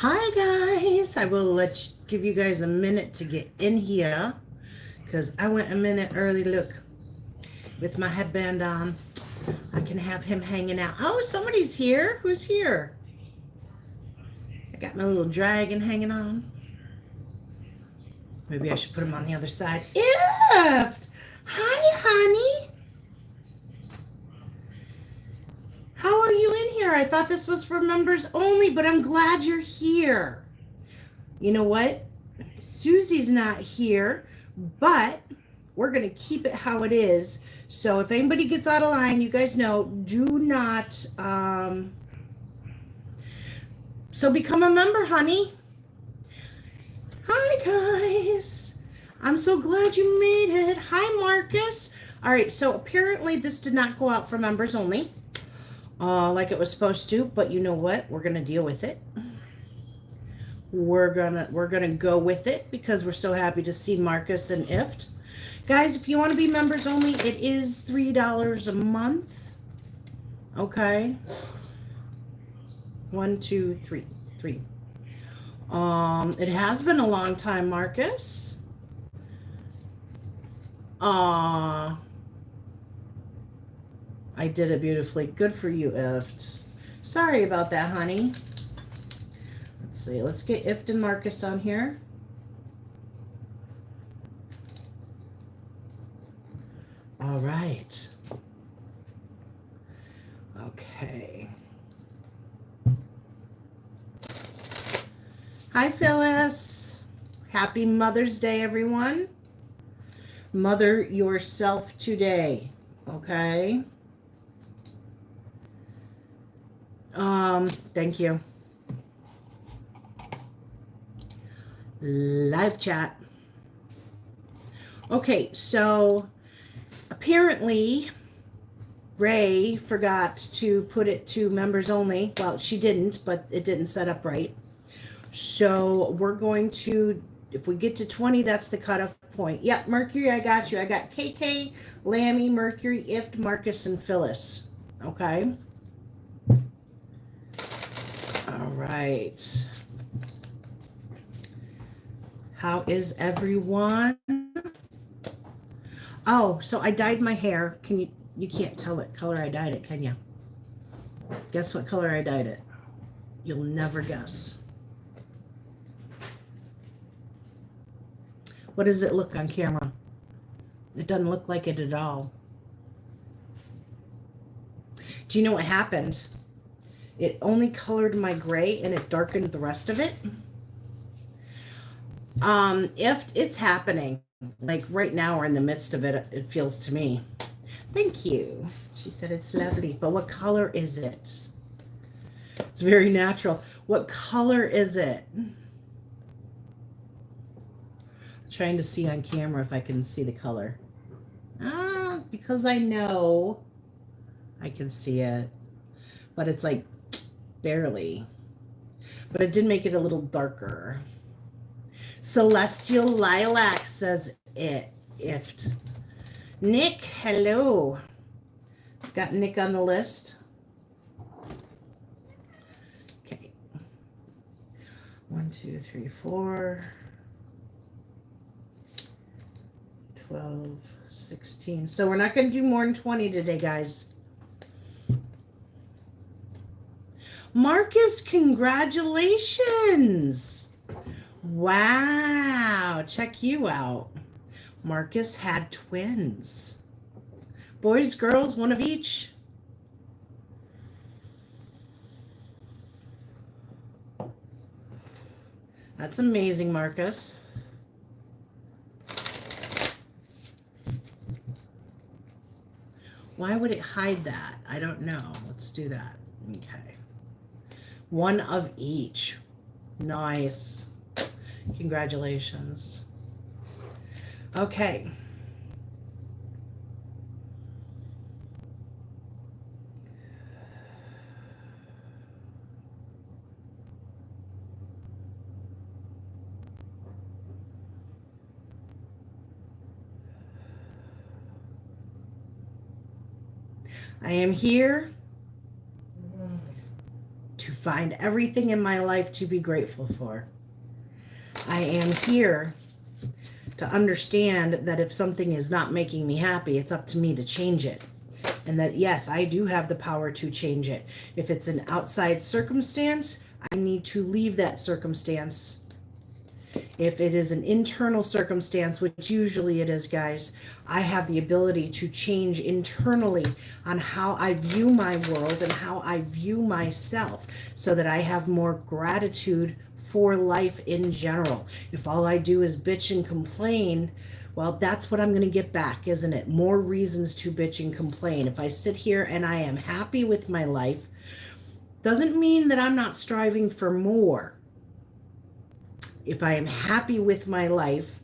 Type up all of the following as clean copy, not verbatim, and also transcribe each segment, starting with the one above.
Hi guys, I will give you guys a minute to get in here because I went a minute early. Look, with my headband on, I can have him hanging out. Oh, somebody's here. Who's here? I got my little dragon hanging on. Maybe I should put him on the other side. Ift! Hi, honey. How are you in here? I thought this was for members only, but I'm glad you're here. You know what? Susie's not here, but we're going to keep it how it is. So if anybody gets out of line, you guys know, do not, so become a member, honey. Hi, guys. I'm so glad you made it. Hi, Marcus. All right, so apparently this did not go out for members only, like it was supposed to, but you know what? We're going to deal with it. We're gonna go with it because we're so happy to see Marcus and Ift. Guys, if you want to be members only, it is $3 a month. Okay. 1, 2, 3. It has been a long time, Marcus. I did it beautifully. Good for you, Ift. Sorry about that, honey. Let's see. Let's get Ift and Marcus on here. All right. Okay. Hi, Phyllis. Happy Mother's Day, everyone. Mother yourself today. Okay. Thank you. Live chat. Okay, so apparently Ray forgot to put it to members only. Well, she didn't, but it didn't set up right. So we're going to, if we get to 20, that's the cutoff point. Yep, Mercury, I got you. I got KK, Lammy, Mercury, Ift, Marcus, and Phyllis. Okay. All right. How is everyone? Oh, so I dyed my hair. You can't tell what color I dyed it, can you? Guess what color I dyed it? You'll never guess. What does it look on camera? It doesn't look like it at all. Do you know what happened? It only colored my gray and it darkened the rest of it. If it's happening, like right now we're in the midst of it, it feels to me. Thank you. She said it's lovely, but what color is it? It's very natural. What color is it? Trying to see on camera if I can see the color. Because I know I can see it, but it's like barely. But it did make it a little darker. Celestial Lilac says it. Ift. Nick, hello. Got Nick on the list. Okay. 1, 2, 3, 4. 12, 16. So we're not going to do more than 20 today, guys. Marcus, congratulations. Wow. Check you out. Marcus had twins. Boys, girls, one of each. That's amazing, Marcus. Why would it hide that? I don't know. Let's do that. Okay. One of each. Nice. Congratulations. Okay. I am here to find everything in my life to be grateful for. I am here to understand that if something is not making me happy, it's up to me to change it. And that, yes, I do have the power to change it. If it's an outside circumstance, I need to leave that circumstance. If it is an internal circumstance, which usually it is, guys, I have the ability to change internally on how I view my world and how I view myself so that I have more gratitude for life in general. If all I do is bitch and complain, well, that's what I'm going to get back, isn't it? More reasons to bitch and complain. If I sit here and I am happy with my life, doesn't mean that I'm not striving for more. If I am happy with my life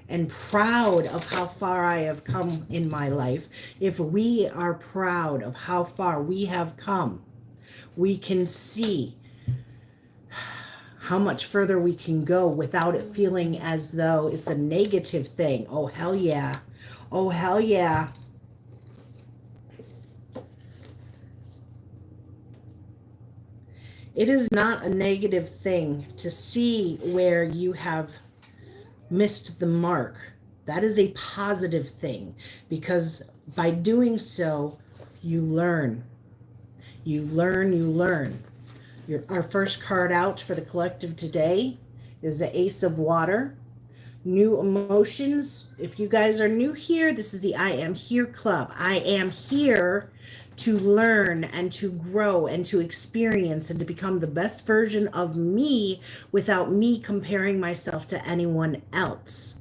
and proud of how far I have come in my life, if we are proud of how far we have come, we can see how much further we can go without it feeling as though it's a negative thing. Oh, hell yeah. Oh, hell yeah. It is not a negative thing to see where you have missed the mark. That is a positive thing, because by doing so, you learn. You learn, you learn. Our first card out for the collective today is the Ace of Water. New emotions. If you guys are new here, this is the I Am Here Club. I am here to learn and to grow and to experience and to become the best version of me without me comparing myself to anyone else.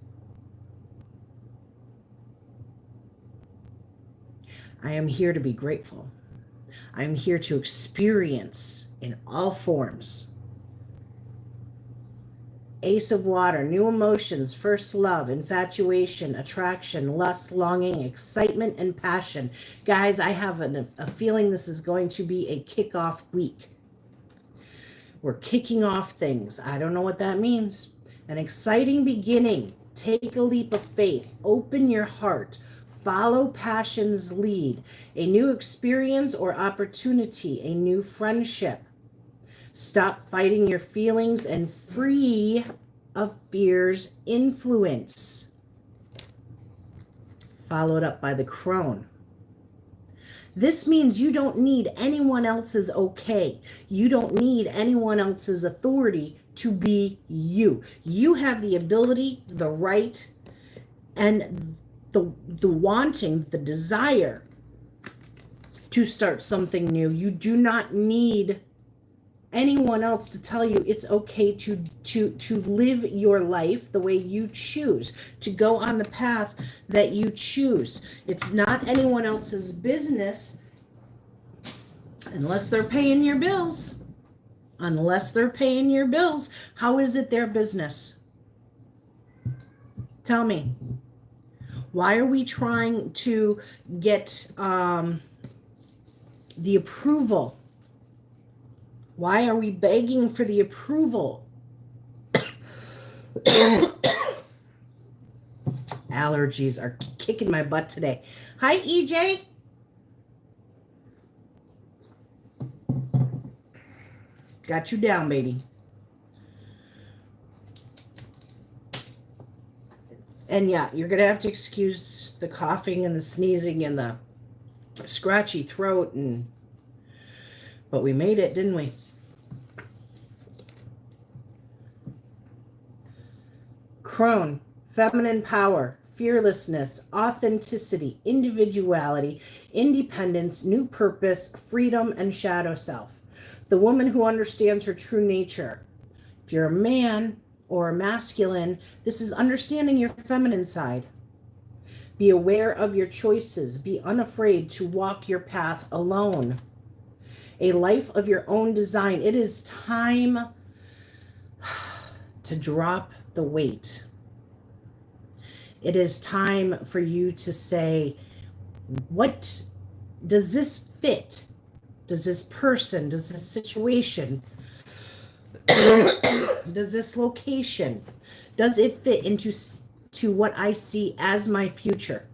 I am here to be grateful. I am here to experience in all forms. Ace of Water, new emotions, first love, infatuation, attraction, lust, longing, excitement, and passion. Guys, I have a feeling this is going to be a kickoff week. We're kicking off things. I don't know what that means. An exciting beginning. Take a leap of faith. Open your heart. Follow passion's lead. A new experience or opportunity. A new friendship. Stop fighting your feelings and free of fear's influence. Followed up by the crone. This means you don't need anyone else's okay. You don't need anyone else's authority to be you. You have the ability, the right, and the wanting, the desire to start something new. You do not need anyone else to tell you it's okay to live your life the way you choose, to go on the path that you choose. It's not anyone else's business unless they're paying your bills. Unless they're paying your bills, how is it their business? Tell me. Why are we trying to get the approval? Why are we begging for the approval? Allergies are kicking my butt today. Hi, EJ. Got you down, baby. And yeah, you're going to have to excuse the coughing and the sneezing and the scratchy throat. But we made it, didn't we? Crone, feminine power, fearlessness, authenticity, individuality, independence, new purpose, freedom, and shadow self. The woman who understands her true nature. If you're a man or a masculine, this is understanding your feminine side. Be aware of your choices. Be unafraid to walk your path alone. A life of your own design. It is time to drop the weight. It is time for you to say, what does this fit? Does this person, does this situation, does this location, does it fit into what I see as my future?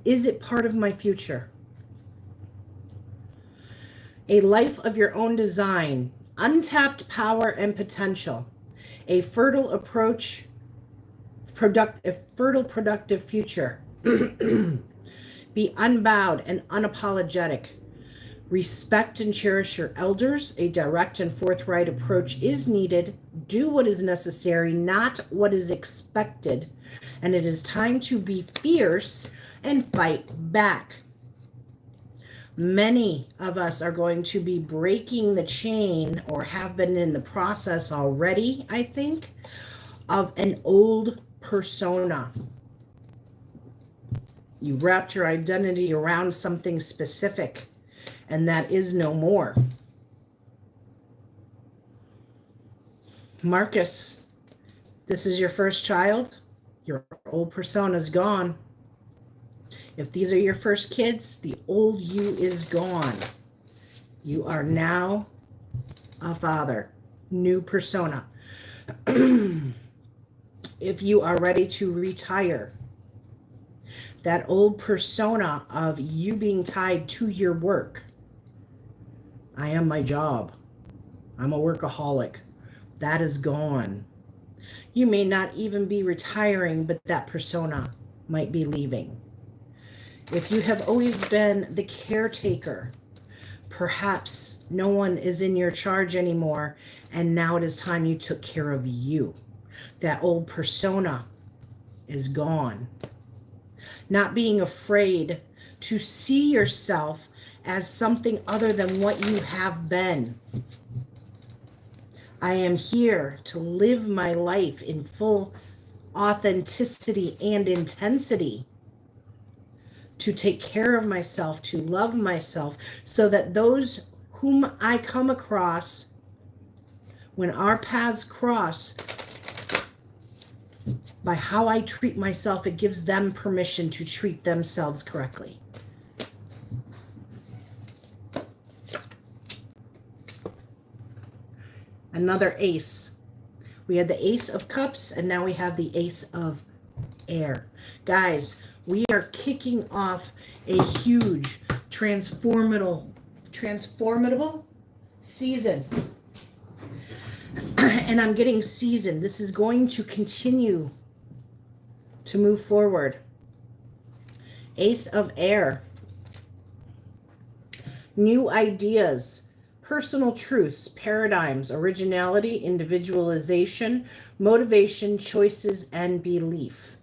Is it part of my future? A life of your own design, untapped power and potential, a fertile approach, a fertile, productive future. Be unbowed and unapologetic. Respect and cherish your elders. A direct and forthright approach is needed. Do what is necessary, not what is expected. And it is time to be fierce and fight back. Many of us are going to be breaking the chain, or have been in the process already, I think, of an old persona. You wrapped your identity around something specific, and that is no more. Marcus, this is your first child. Your old persona is gone. If these are your first kids, the old you is gone. You are now a father. New persona. If you are ready to retire, that old persona of you being tied to your work. I am my job. I'm a workaholic. That is gone. You may not even be retiring, but that persona might be leaving. If you have always been the caretaker, perhaps no one is in your charge anymore, and now it is time you took care of you. That old persona is gone. Not being afraid to see yourself as something other than what you have been. I am here to live my life in full authenticity and intensity, to take care of myself, to love myself, so that those whom I come across, when our paths cross, by how I treat myself, it gives them permission to treat themselves correctly. Another ace. We had the Ace of Cups, and now we have the Ace of Air. Guys, we are kicking off a huge transformable season. And I'm getting seasoned. This is going to continue to move forward. Ace of Air. New ideas, personal truths, paradigms, originality, individualization, motivation, choices, and belief.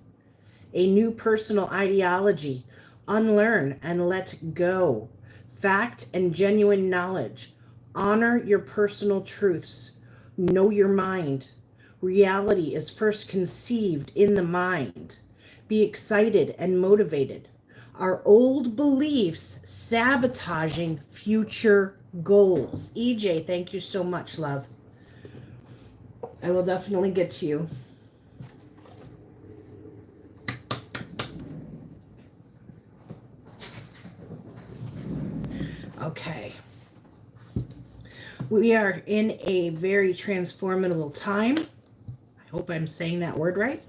A new personal ideology, unlearn and let go. Fact and genuine knowledge. Honor your personal truths. Know your mind. Reality is first conceived in the mind. Be excited and motivated. Our old beliefs sabotaging future goals. EJ, thank you so much, love. I will definitely get to you. Okay. We are in a very transformable time. I hope I'm saying that word right.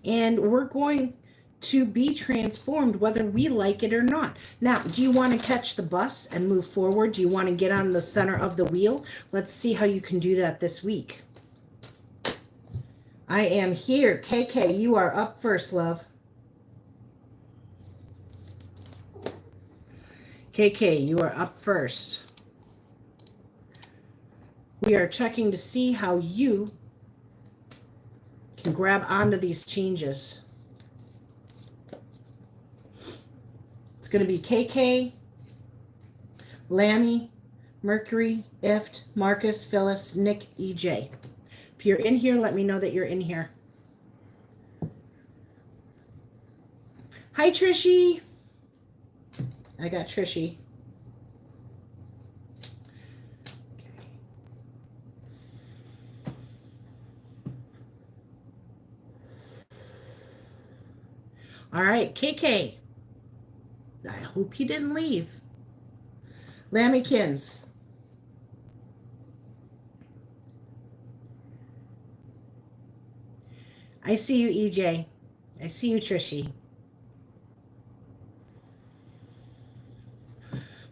And we're going to be transformed whether we like it or not. Now, do you want to catch the bus and move forward? Do you want to get on the center of the wheel? Let's see how you can do that this week. I am here. KK, you are up first, love. KK, you are up first. We are checking to see how you can grab onto these changes. It's going to be KK, Lammy, Mercury, Ift, Marcus, Phyllis, Nick, EJ. If you're in here, let me know that you're in here. Hi, Trishy. I got Trishy. All right, KK. I hope you didn't leave. Lammykins. I see you, EJ. I see you, Trishy.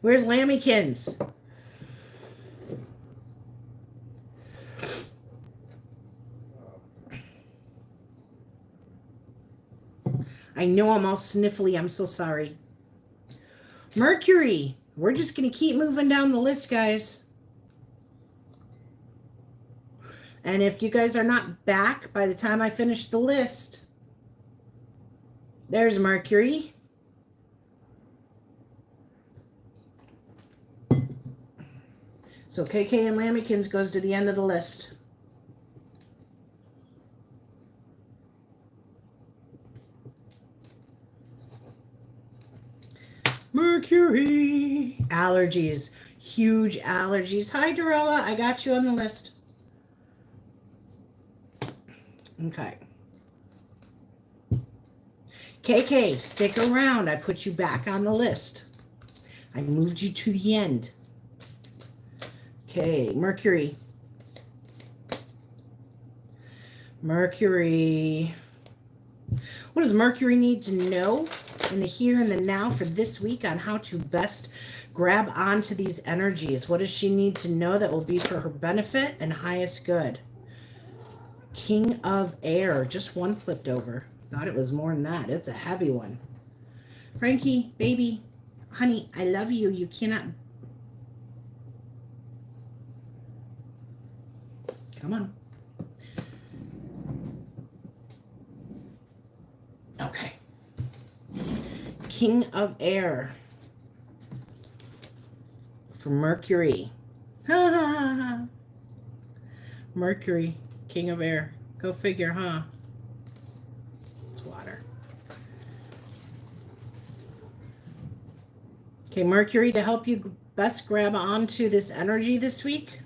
Where's Lambykins? I know I'm all sniffly. I'm so sorry. Mercury. We're just going to keep moving down the list, guys. And if you guys are not back by the time I finish the list, there's Mercury. So KK and Lambykins goes to the end of the list. Mercury. Allergies. Huge allergies. Hi, Dorella. I got you on the list. Okay. KK, stick around. I put you back on the list. I moved you to the end. Okay, Mercury. Mercury. What does Mercury need to know in the here and the now for this week on how to best grab onto these energies? What does she need to know that will be for her benefit and highest good? King of Air. Just one flipped over. Thought it was more than that. It's a heavy one. Frankie, baby, honey, I love you. You cannot... Come on. Okay. King of Air. For Mercury. Ha ha ha ha. Mercury, King of Air. Go figure, huh? It's water. Okay, Mercury, to help you best grab onto this energy this week.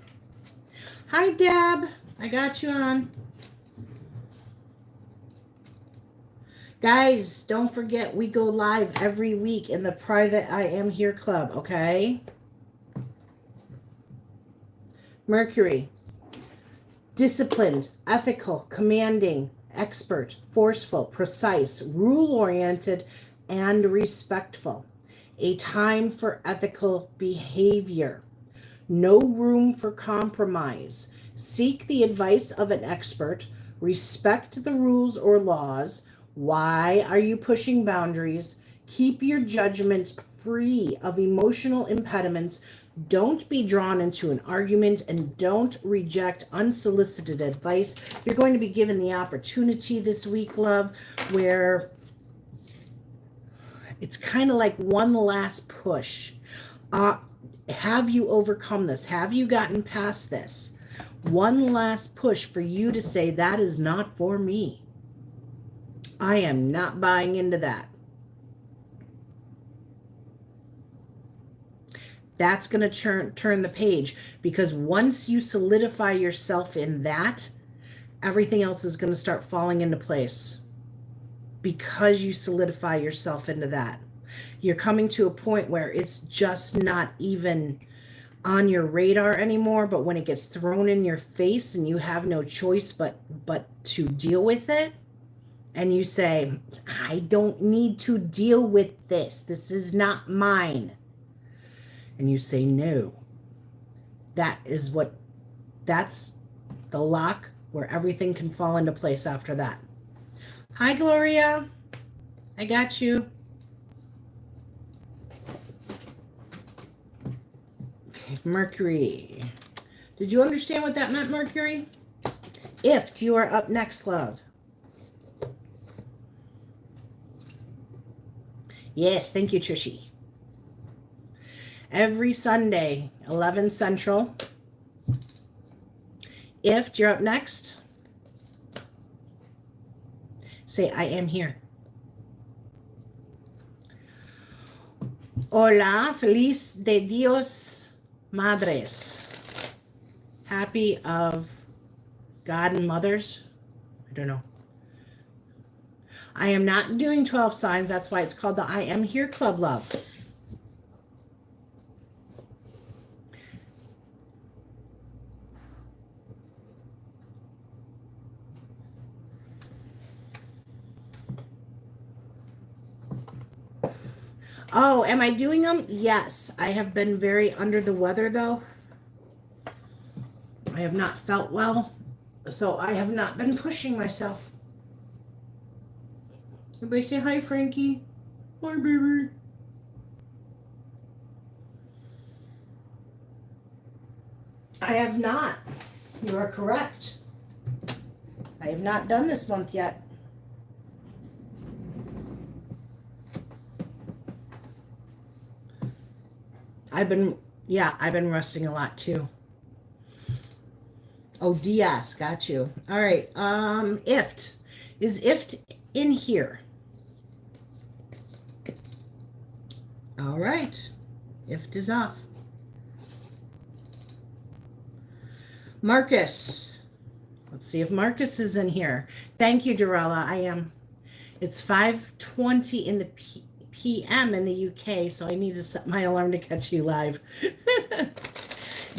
Hi, Deb. I got you on. Guys, don't forget we go live every week in the private I Am Here Club, okay? Mercury. Disciplined, ethical, commanding, expert, forceful, precise, rule-oriented, and respectful. A time for ethical behavior. No room for compromise. Seek the advice of an expert. Respect the rules or laws. Why are you pushing boundaries? Keep your judgment free of emotional impediments. Don't be drawn into an argument, and don't reject unsolicited advice. You're going to be given the opportunity this week, love, where it's kind of like one last push. Have you overcome this? Have you gotten past this? One last push for you to say, that is not for me. I am not buying into that. That's going to turn the page, because once you solidify yourself in that, everything else is going to start falling into place, because you solidify yourself into that. You're coming to a point where it's just not even on your radar anymore, but when it gets thrown in your face and you have no choice but to deal with it, and you say, I don't need to deal with this. This is not mine. And you say no. That's the lock where everything can fall into place after that. Hi, Gloria. I got you. Okay, Mercury. Did you understand what that meant, Mercury? If you are up next, love. Yes, thank you, Trishy. Every Sunday, 11 Central. If you're up next, say, I am here. Hola, feliz de Dios Madres. Happy of God and mothers. I don't know. I am not doing 12 signs. That's why it's called the I Am Here Club, love. Oh, am I doing them? Yes. I have been very under the weather, though. I have not felt well, so I have not been pushing myself. Everybody say hi, Frankie. Hi, baby. I have not. You are correct. I have not done this month yet. I've been resting a lot too. Oh, DS, got you. All right. IFT. Is IFT in here? All right. IFT is off. Marcus. Let's see if Marcus is in here. Thank you, Dorella. I am. It's 5:20 in the p.m. in the UK, so I need to set my alarm to catch you live.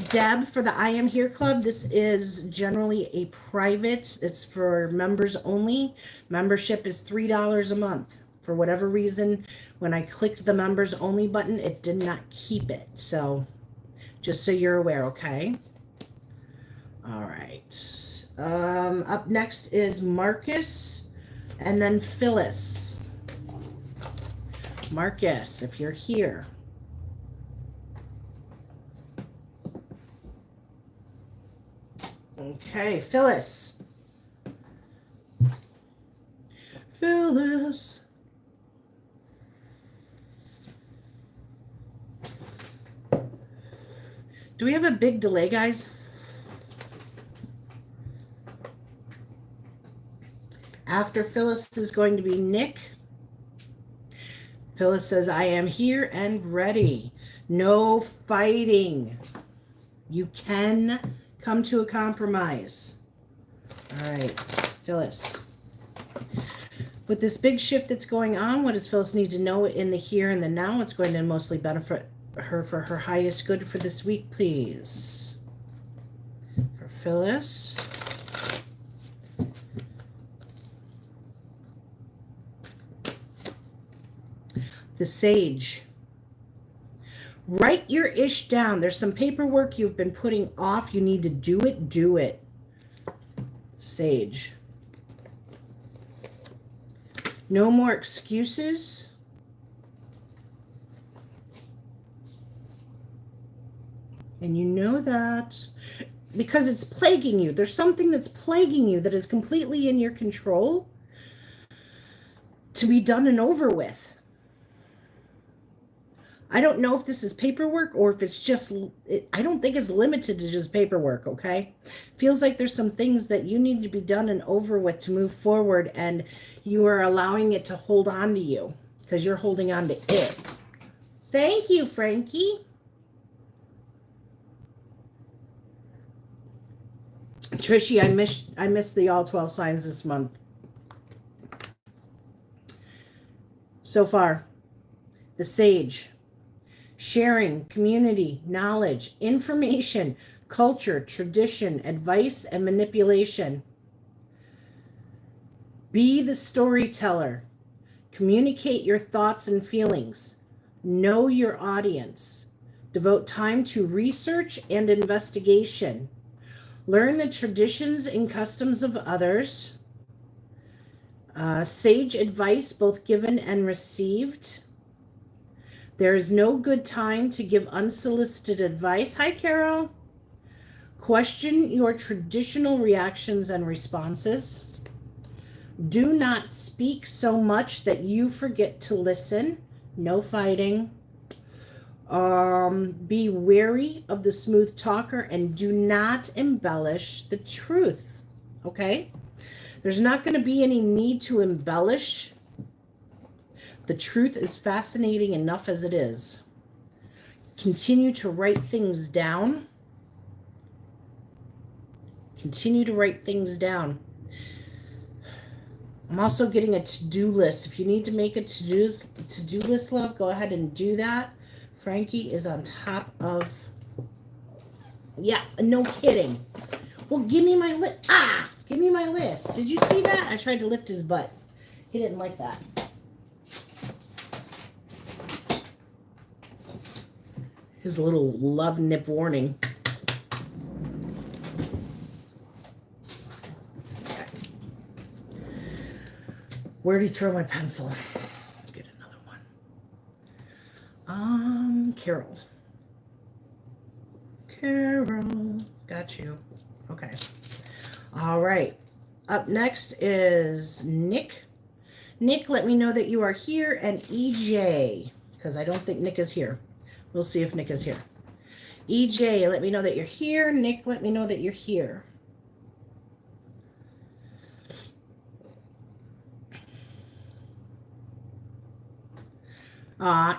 Deb, for the I Am Here Club, this is generally a private. It's for members only. Membership is $3 a month. For whatever reason, when I clicked the members only button, it did not keep it. So just so you're aware, okay? All right. Up next is Marcus and then Phyllis. Marcus, if you're here. Okay, Phyllis. Phyllis. Do we have a big delay, guys? After Phyllis is going to be Nick. Phyllis says, I am here and ready. No fighting. You can come to a compromise. All right, Phyllis. With this big shift that's going on, what does Phyllis need to know in the here and the now? It's going to mostly benefit her for her highest good for this week, please. For Phyllis. The Sage. Write your ish down. There's some paperwork you've been putting off. You need to do it. Do it. Sage. No more excuses. And you know that because it's plaguing you. There's something that's plaguing you that is completely in your control to be done and over with. I don't know if this is paperwork or if it's just, I don't think it's limited to just paperwork, okay? Feels like there's some things that you need to be done and over with to move forward, and you are allowing it to hold on to you because you're holding on to it. Thank you, Frankie. Trishy, I missed the all 12 signs this month. So far, the Sage. Sharing, community, knowledge, information, culture, tradition, advice, and manipulation. Be the storyteller. Communicate your thoughts and feelings. Know your audience. Devote time to research and investigation. Learn the traditions and customs of others. Sage advice, both given and received. There is no good time to give unsolicited advice. Hi, Carol. Question your traditional reactions and responses. Do not speak so much that you forget to listen. No fighting. Be wary of the smooth talker and do not embellish the truth. Okay? There's not going to be any need to embellish. The truth is fascinating enough as it is. Continue to write things down. Continue to write things down. I'm also getting a to-do list. If you need to make a to-do list, love, go ahead and do that. Frankie is on top of... Yeah, no kidding. Well, give me my list. Give me my list. Did you see that? I tried to lift his butt. He didn't like that. His little love nip warning. Okay. Where did he throw my pencil? Get another one. Carol. Carol. Got you. Okay. All right. Up next is Nick. Nick, let me know that you are here, and EJ, because I don't think Nick is here. We'll see if Nick is here. EJ, let me know that you're here. Nick, let me know that you're here.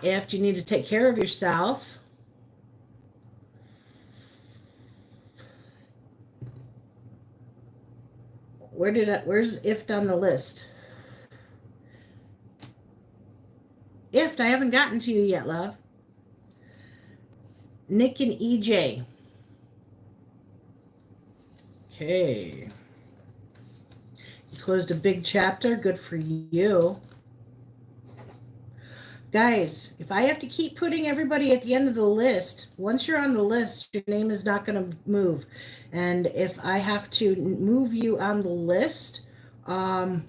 If you need to take care of yourself. Where's Ift on the list? Ift, I haven't gotten to you yet, love. Nick and EJ. Okay. You closed a big chapter. Good for you. Guys, if I have to keep putting everybody at the end of the list, once you're on the list, your name is not going to move. And if I have to move you on the list, I'm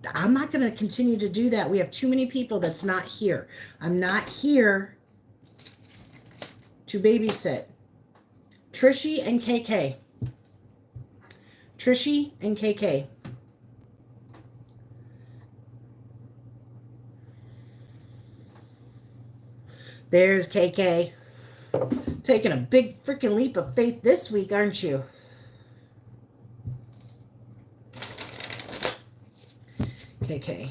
not going to continue to do that. We have too many people that's not here. I'm not here to babysit. Trishy and KK. Trishy and KK. There's KK. Taking a big freaking leap of faith this week, aren't you? KK.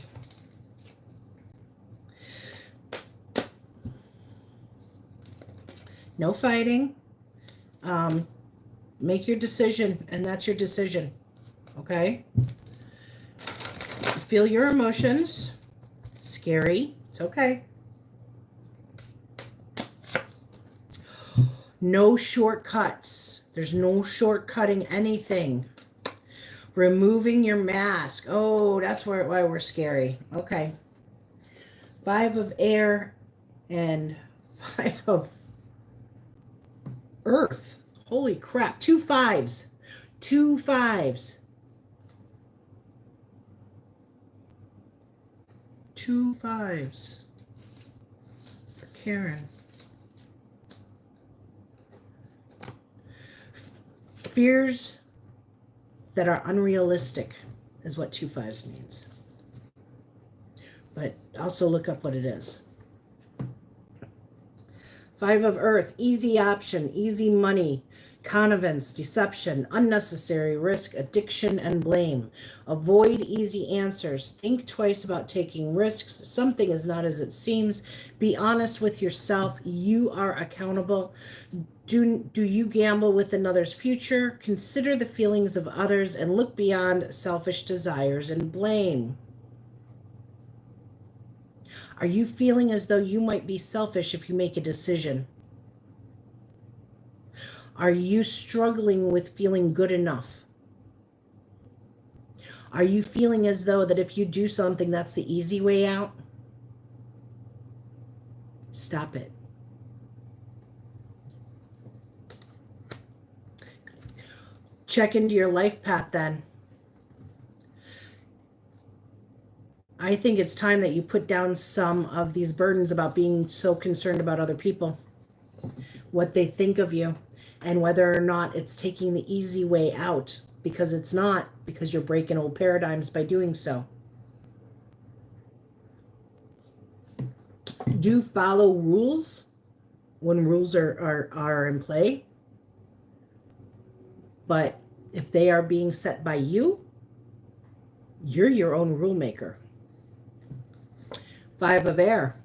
No fighting. Make your decision, and that's your decision. Okay? Feel your emotions. Scary. It's okay. No shortcuts. There's no shortcutting anything. Removing your mask. Oh, that's why we're scary. Okay. 5 of air and 5 of earth. Holy crap. 2 5s. 2 5s. 2 5s. For Karen. Fears that are unrealistic is what 2 5s means. But also look up what it is. 5 of earth, easy option, easy money, connivance, deception, unnecessary risk, addiction, and blame. Avoid easy answers. Think twice about taking risks. Something is not as it seems. Be honest with yourself. You are accountable. Do you gamble with another's future? Consider the feelings of others and look beyond selfish desires and blame. Are you feeling as though you might be selfish if you make a decision? Are you struggling with feeling good enough? Are you feeling as though that if you do something, that's the easy way out? Stop it. Check into your life path then. I think it's time that you put down some of these burdens about being so concerned about other people, what they think of you, and whether or not it's taking the easy way out, because it's not, because you're breaking old paradigms by doing so. Do follow rules when rules are in play. But if they are being set by you, you're your own rule maker. 5 of air.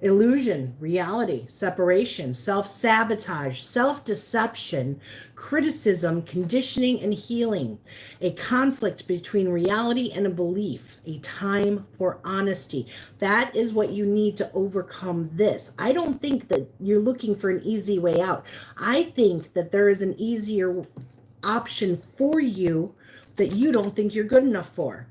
Illusion, reality, separation, self-sabotage, self-deception, criticism, conditioning, and healing. A conflict between reality and a belief. A time for honesty. That is what you need to overcome this. I don't think that you're looking for an easy way out. I think that there is an easier option for you that you don't think you're good enough for.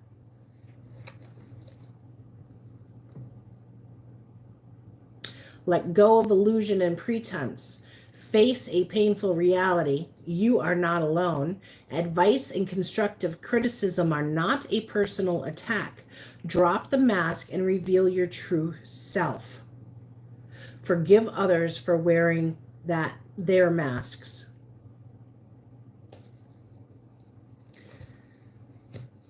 Let go of illusion and pretense. Face a painful reality. You are not alone. Advice and constructive criticism are not a personal attack. Drop the mask and reveal your true self. Forgive others for wearing their masks.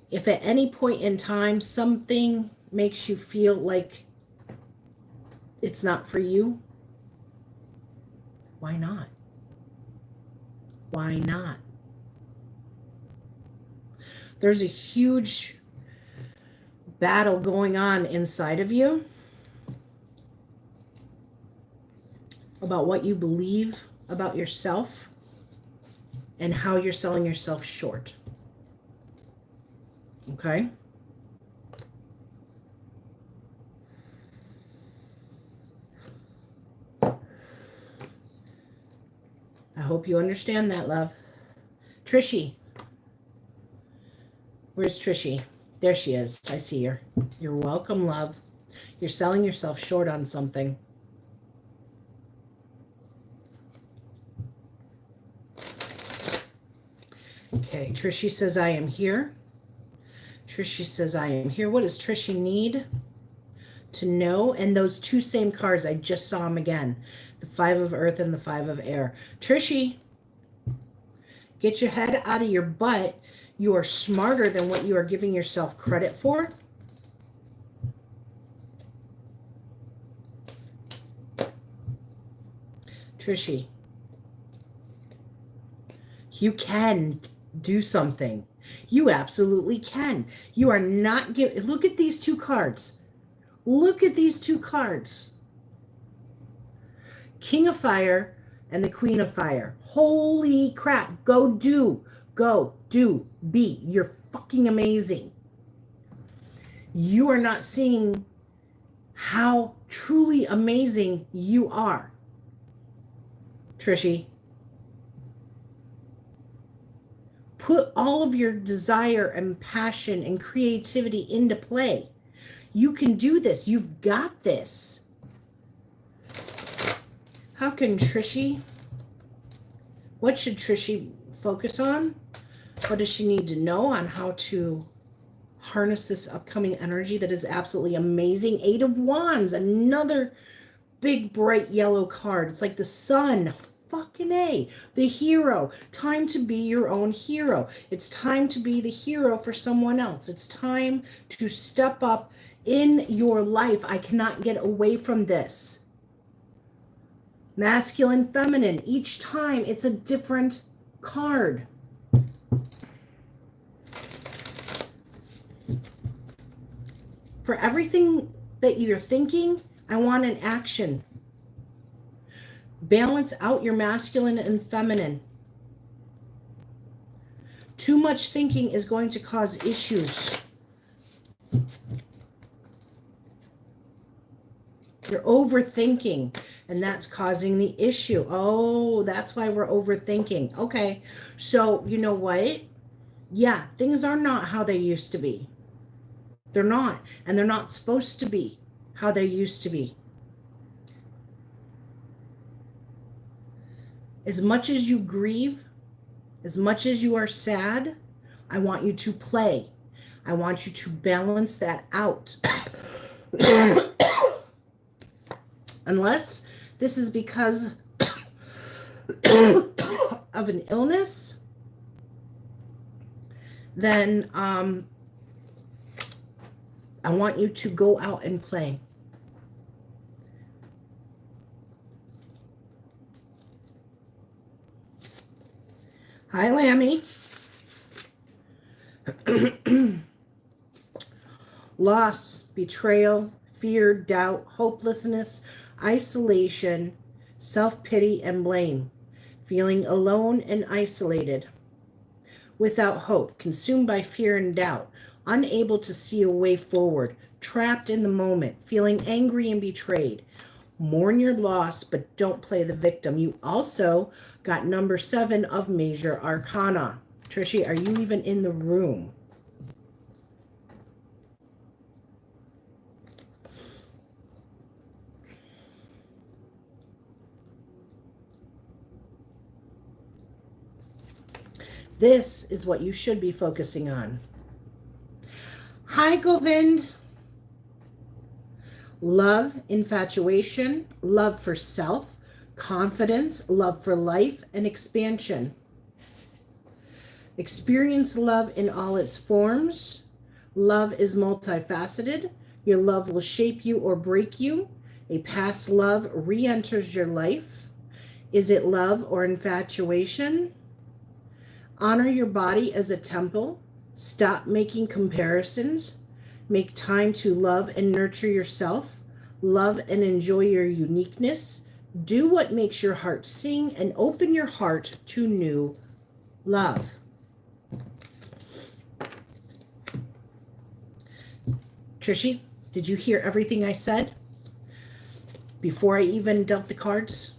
If at any point in time something makes you feel like it's not for you, why not? Why not? There's a huge battle going on inside of you about what you believe about yourself and how you're selling yourself short. Okay? I hope you understand that, love. Trishy. Where's Trishy? There she is. I see her. You're welcome, love. You're selling yourself short on something. Okay, Trishy says, I am here. Trishy says, I am here. What does Trishy need to know? And those two same cards, I just saw them again. The 5 of Earth and the 5 of Air. Trishy, get your head out of your butt. You are smarter than what you are giving yourself credit for. Trishy, you can do something. You absolutely can. You are not giving. Look at these two cards. Look at these two cards. King of Fire and the Queen of Fire. Holy crap. Go do. Be. You're fucking amazing. You are not seeing how truly amazing you are. Trishy. Put all of your desire and passion and creativity into play. You can do this. You've got this. How can Trishy, what should Trishy focus on? What does she need to know on how to harness this upcoming energy that is absolutely amazing? 8 of Wands, another big bright yellow card. It's like the sun. Fucking A. The hero. Time to be your own hero. It's time to be the hero for someone else. It's time to step up in your life. I cannot get away from this. Masculine, feminine. Each time it's a different card. For everything that you're thinking, I want an action. Balance out your masculine and feminine. Too much thinking is going to cause issues. You're overthinking, and that's causing the issue. Oh, that's why we're overthinking. Okay, so you know what? Yeah, things are not how they used to be. They're not, and they're not supposed to be how they used to be. As much as you grieve, as much as you are sad, I want you to play. I want you to balance that out. Unless this is because of an illness, then I want you to go out and play. Hi, Lammy. Loss, betrayal, fear, doubt, hopelessness, isolation, self-pity, and blame. Feeling alone and isolated. Without hope, consumed by fear and doubt, unable to see a way forward, trapped in the moment, feeling angry and betrayed. Mourn your loss, but don't play the victim. You also got number 7 of Major Arcana. Trishy, are you even in the room? This is what you should be focusing on. Hi, Govind. Love, infatuation, love for self, confidence, love for life, and expansion. Experience love in all its forms. Love is multifaceted. Your love will shape you or break you. A past love re-enters your life. Is it love or infatuation? Honor your body as a temple. Stop making comparisons. Make time to love and nurture yourself. Love and enjoy your uniqueness. Do what makes your heart sing and open your heart to new love. Trishy, did you hear everything I said before I even dealt the cards?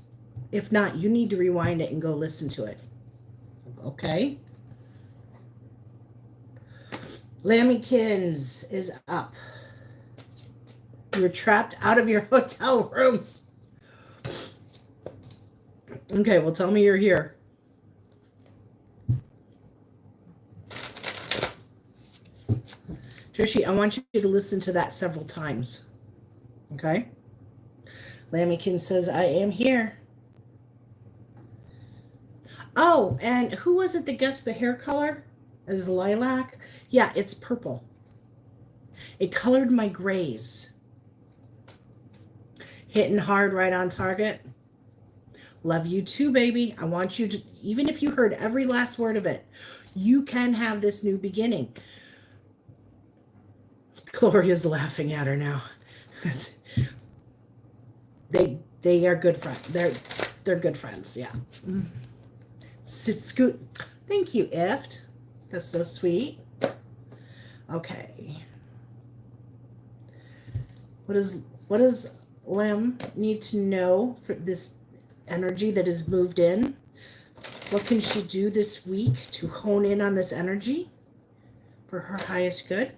If not, you need to rewind it and go listen to it. Okay. Lammykins is up. You're trapped out of your hotel rooms. Okay, well, tell me you're here. Trishy, I want you to listen to that several times. Okay? Lammykin says, I am here. Oh, and who was it that guessed the hair color as lilac? Yeah, it's purple. It colored my grays. Hitting hard right on target. Love you too, baby. I want you to, even if you heard every last word of it, you can have this new beginning. Gloria's laughing at her now. They are good friends. They're good friends, yeah. Scoot. Thank you, Ift. That's so sweet. Okay. What does Lamb need to know for this energy that has moved in? What can she do this week to hone in on this energy for her highest good?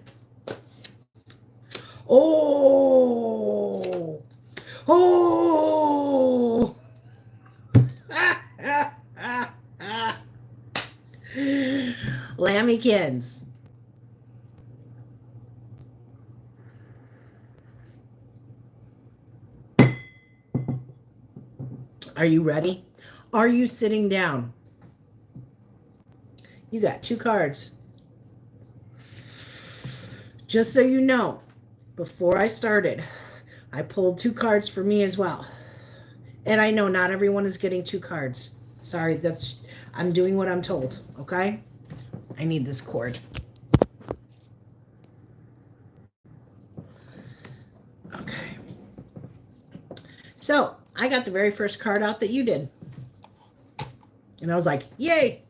Oh! Oh! Lammykins. Are you ready? Are you sitting down? You got 2 cards. Just so you know, before I started, I pulled 2 cards for me as well. And I know not everyone is getting 2 cards. Sorry, I'm doing what I'm told, okay? I need this cord. Okay. So, I got the very first card out that you did. And I was like, yay!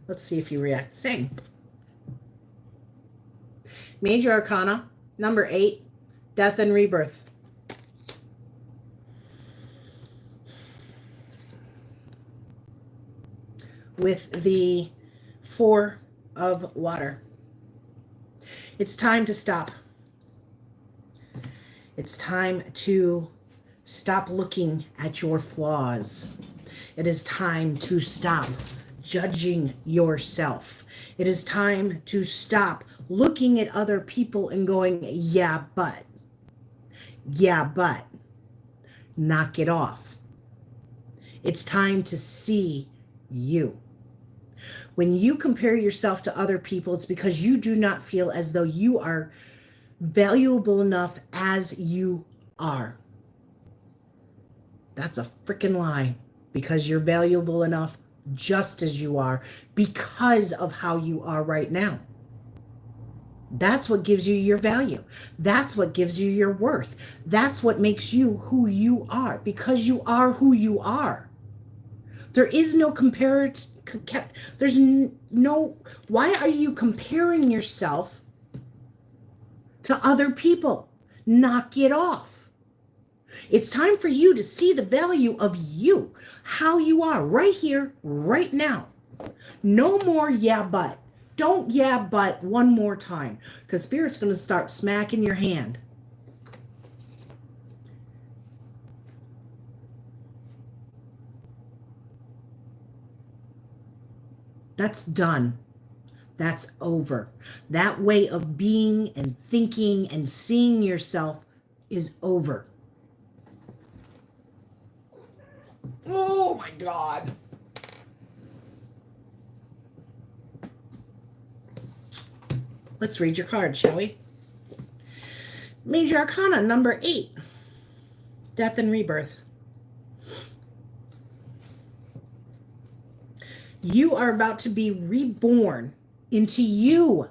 Let's see if you react the same. Major Arcana, number 8, Death and Rebirth. With the 4 of water. It's time to stop. It's time to stop looking at your flaws. It is time to stop judging yourself. It is time to stop looking at other people and going, yeah, but. Knock it off. It's time to see you. When you compare yourself to other people, it's because you do not feel as though you are valuable enough as you are. That's a freaking lie, because you're valuable enough just as you are because of how you are right now. That's what gives you your value. That's what gives you your worth. That's what makes you who you are, because you are who you are. There is no there's no, why are you comparing yourself to other people? Knock it off. It's time for you to see the value of you, how you are right here, right now. No more yeah, but. Don't yeah, but one more time, because Spirit's going to start smacking your hand. That's done. That's over. That way of being and thinking and seeing yourself is over. Oh my God. Let's read your card, shall we? Major Arcana number 8. Death and rebirth. You are about to be reborn into you.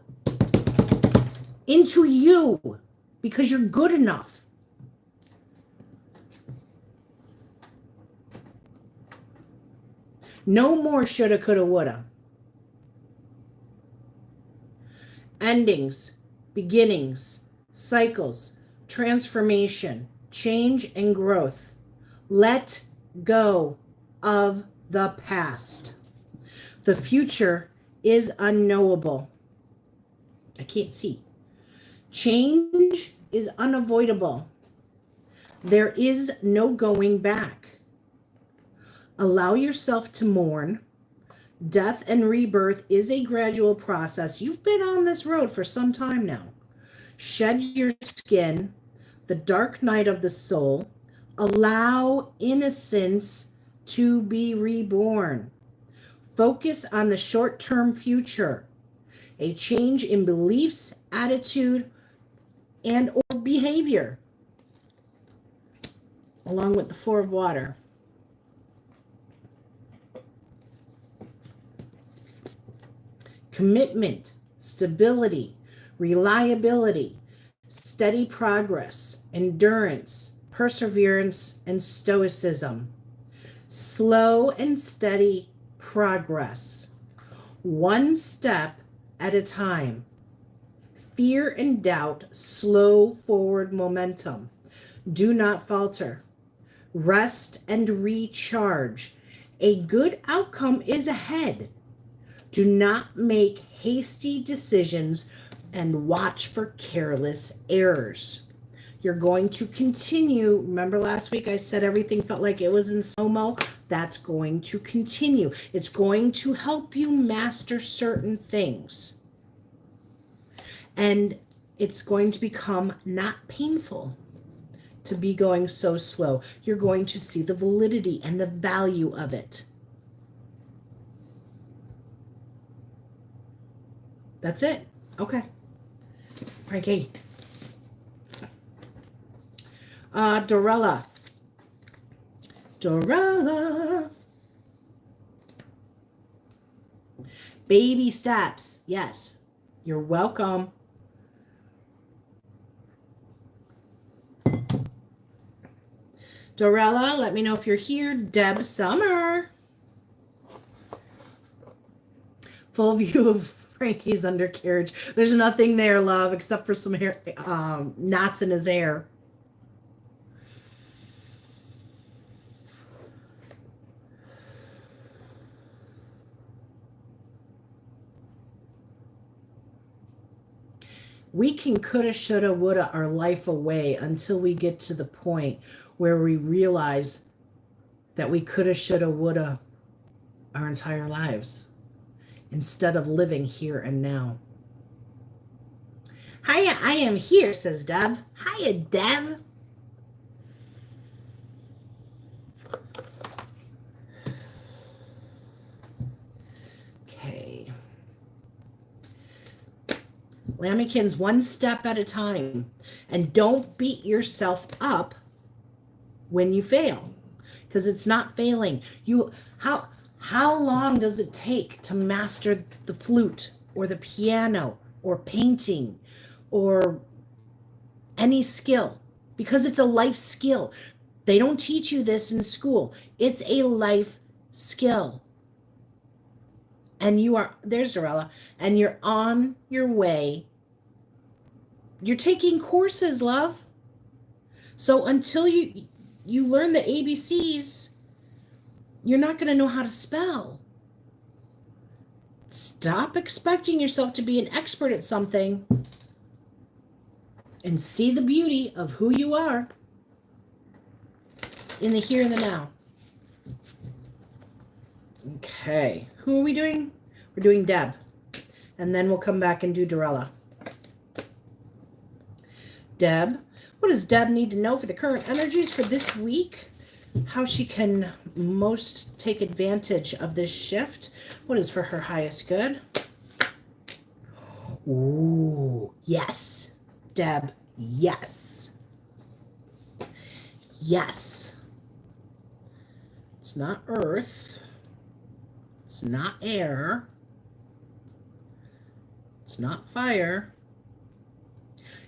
Into you. Because you're good enough. No more shoulda, coulda, woulda. Endings, beginnings, cycles, transformation, change, and growth. Let go of the past. The future is unknowable. I can't see. Change is unavoidable. There is no going back. Allow yourself to mourn. Death and rebirth is a gradual process. You've been on this road for some time now. Shed your skin, the dark night of the soul. Allow innocence to be reborn. Focus on the short-term future. A change in beliefs, attitude, and or behavior. Along with the 4 of water. Commitment, stability, reliability, steady progress, endurance, perseverance, and stoicism. Slow and steady progress. One step at a time. Fear and doubt slow forward momentum. Do not falter. Rest and recharge. A good outcome is ahead. Do not make hasty decisions and watch for careless errors. You're going to continue. Remember last week I said everything felt like it was in slow-mo? That's going to continue. It's going to help you master certain things. And it's going to become not painful to be going so slow. You're going to see the validity and the value of it. That's it. Okay. Frankie. Dorella. Baby steps. Yes. You're welcome. Dorella, let me know if you're here. Deb Summer. Full view of Frankie's undercarriage. There's nothing there, love, except for some hair, knots in his hair. We can coulda, shoulda, woulda our life away until we get to the point where we realize that we coulda, shoulda, woulda our entire lives instead of living here and now. Hiya, I am here, says Deb. Hiya, Deb. Okay. Lambykins, one step at a time. And don't beat yourself up when you fail. Because it's not failing. How long does it take to master the flute or the piano or painting or any skill? Because it's a life skill. They don't teach you this in school. It's a life skill. And you are, there's Dorella, and you're on your way. You're taking courses, love. So until you learn the ABCs, you're not going to know how to spell. Stop expecting yourself to be an expert at something and see the beauty of who you are in the here and the now. Okay, who are we doing? We're doing Deb. And then we'll come back and do Dorella. Deb. What does Deb need to know for the current energies for this week? How she can most take advantage of this shift. What is for her highest good? Ooh, yes. Deb, yes. Yes. It's not earth. It's not air. It's not fire.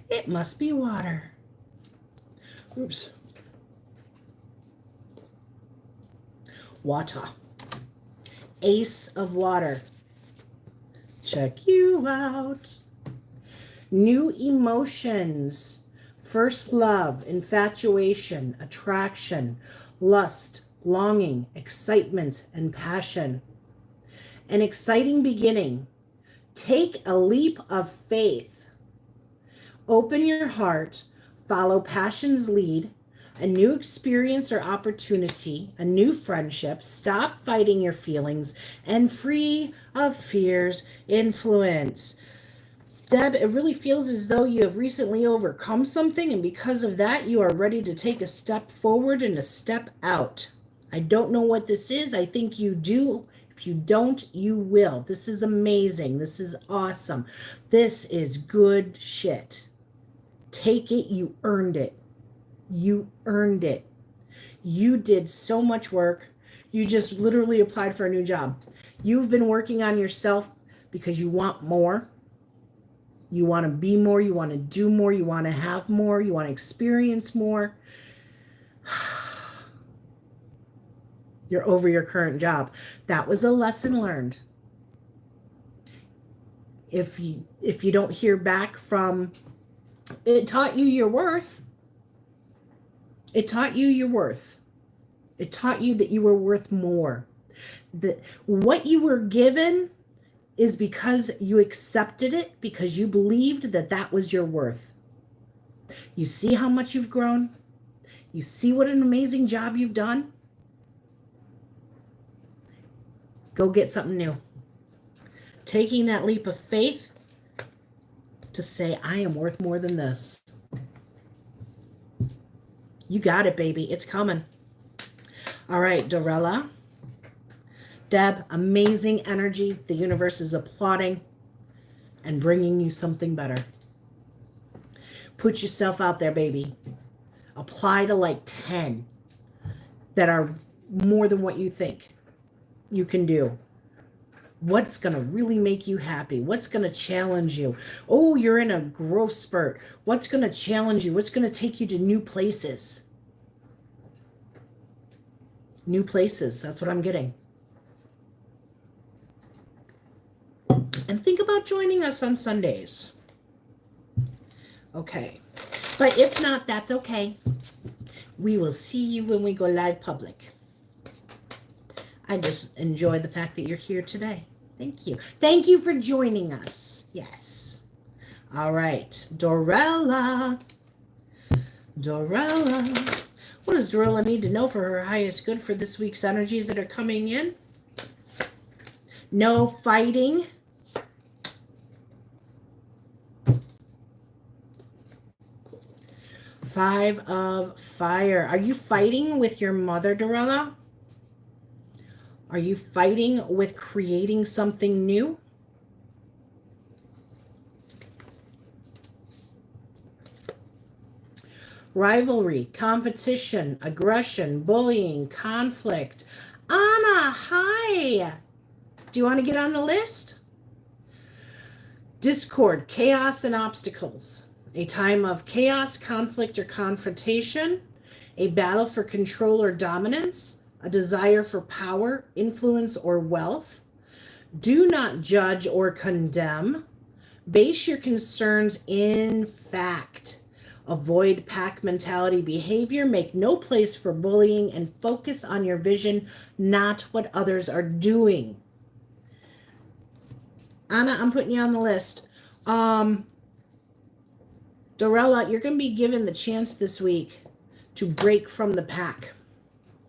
It must be water. Oops. Water. Ace of water. Check you out. New emotions. First love, infatuation, attraction, lust, longing, excitement, and passion. An exciting beginning. Take a leap of faith. Open your heart. Follow passion's lead. A new experience or opportunity. A new friendship. Stop fighting your feelings. And free of fear's influence. Deb, it really feels as though you have recently overcome something, and because of that, you are ready to take a step forward and a step out. I don't know what this is. I think you do. If you don't, you will. This is amazing. This is awesome. This is good shit. Take it. You earned it. You earned it. You did so much work. You just literally applied for a new job. You've been working on yourself because you want more. You want to be more. You want to do more. You want to have more. You want to experience more. You're over your current job. That was a lesson learned. If you don't hear back from, it taught you your worth. It taught you your worth. It taught you that you were worth more. That what you were given is because you accepted it, because you believed that that was your worth. You see how much you've grown? You see what an amazing job you've done? Go get something new. Taking that leap of faith to say, I am worth more than this. You got it, baby. It's coming. All right, Dorella. Deb, amazing energy. The universe is applauding and bringing you something better. Put yourself out there, baby. Apply to like 10 that are more than what you think you can do. What's going to really make you happy? What's going to challenge you? Oh, you're in a growth spurt. What's going to challenge you? What's going to take you to new places? New places. That's what I'm getting. And think about joining us on Sundays. Okay. But if not, that's okay. We will see you when we go live public. I just enjoy the fact that you're here today. Thank you. Thank you for joining us. Yes. All right. Dorella. Dorella. What does Dorella need to know for her highest good for this week's energies that are coming in? No fighting. Five of Fire. Are you fighting with your mother, Dorella? Are you fighting with creating something new? Rivalry, competition, aggression, bullying, conflict. Anna, hi. Do you want to get on the list? Discord, chaos, and obstacles. A time of chaos, conflict, or confrontation. A battle for control or dominance. A desire for power, influence, or wealth. Do not judge or condemn. Base your concerns in fact. Avoid pack mentality behavior. Make no place for bullying and focus on your vision, not what others are doing. Anna, I'm putting you on the list. Dorella, you're going to be given the chance this week to break from the pack.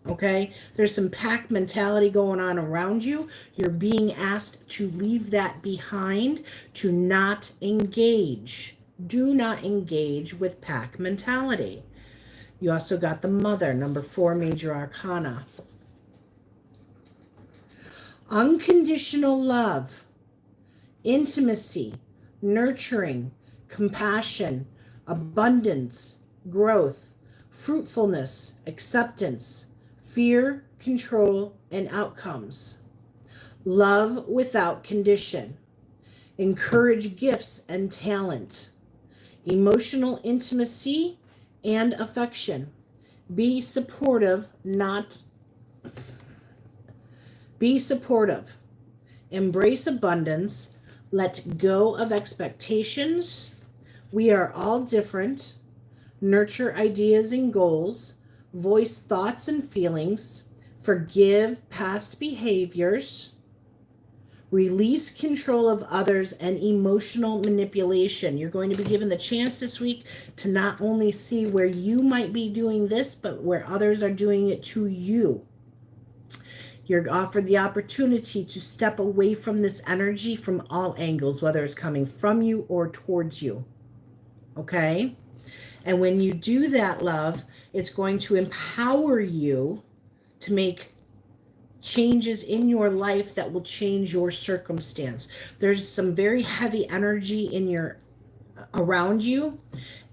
Okay, there's some pack mentality going on around you. You're being asked to leave that behind, to not engage. Do not engage with pack mentality. You also got the Mother, number 4, major arcana. Unconditional love, intimacy, nurturing, compassion, abundance, growth, fruitfulness, acceptance, fear, control, and outcomes. Love without condition. Encourage gifts and talent. Emotional intimacy and affection. Be supportive, be supportive. Embrace abundance. Let go of expectations. We are all different. Nurture ideas and goals. Voice thoughts and feelings. Forgive past behaviors. Release control of others and emotional manipulation. You're going to be given the chance this week to not only see where you might be doing this, but where others are doing it to you. You're offered the opportunity to step away from this energy from all angles, whether it's coming from you or towards you. Okay? And when you do that, love, it's going to empower you to make changes in your life that will change your circumstance. There's some very heavy energy in your around you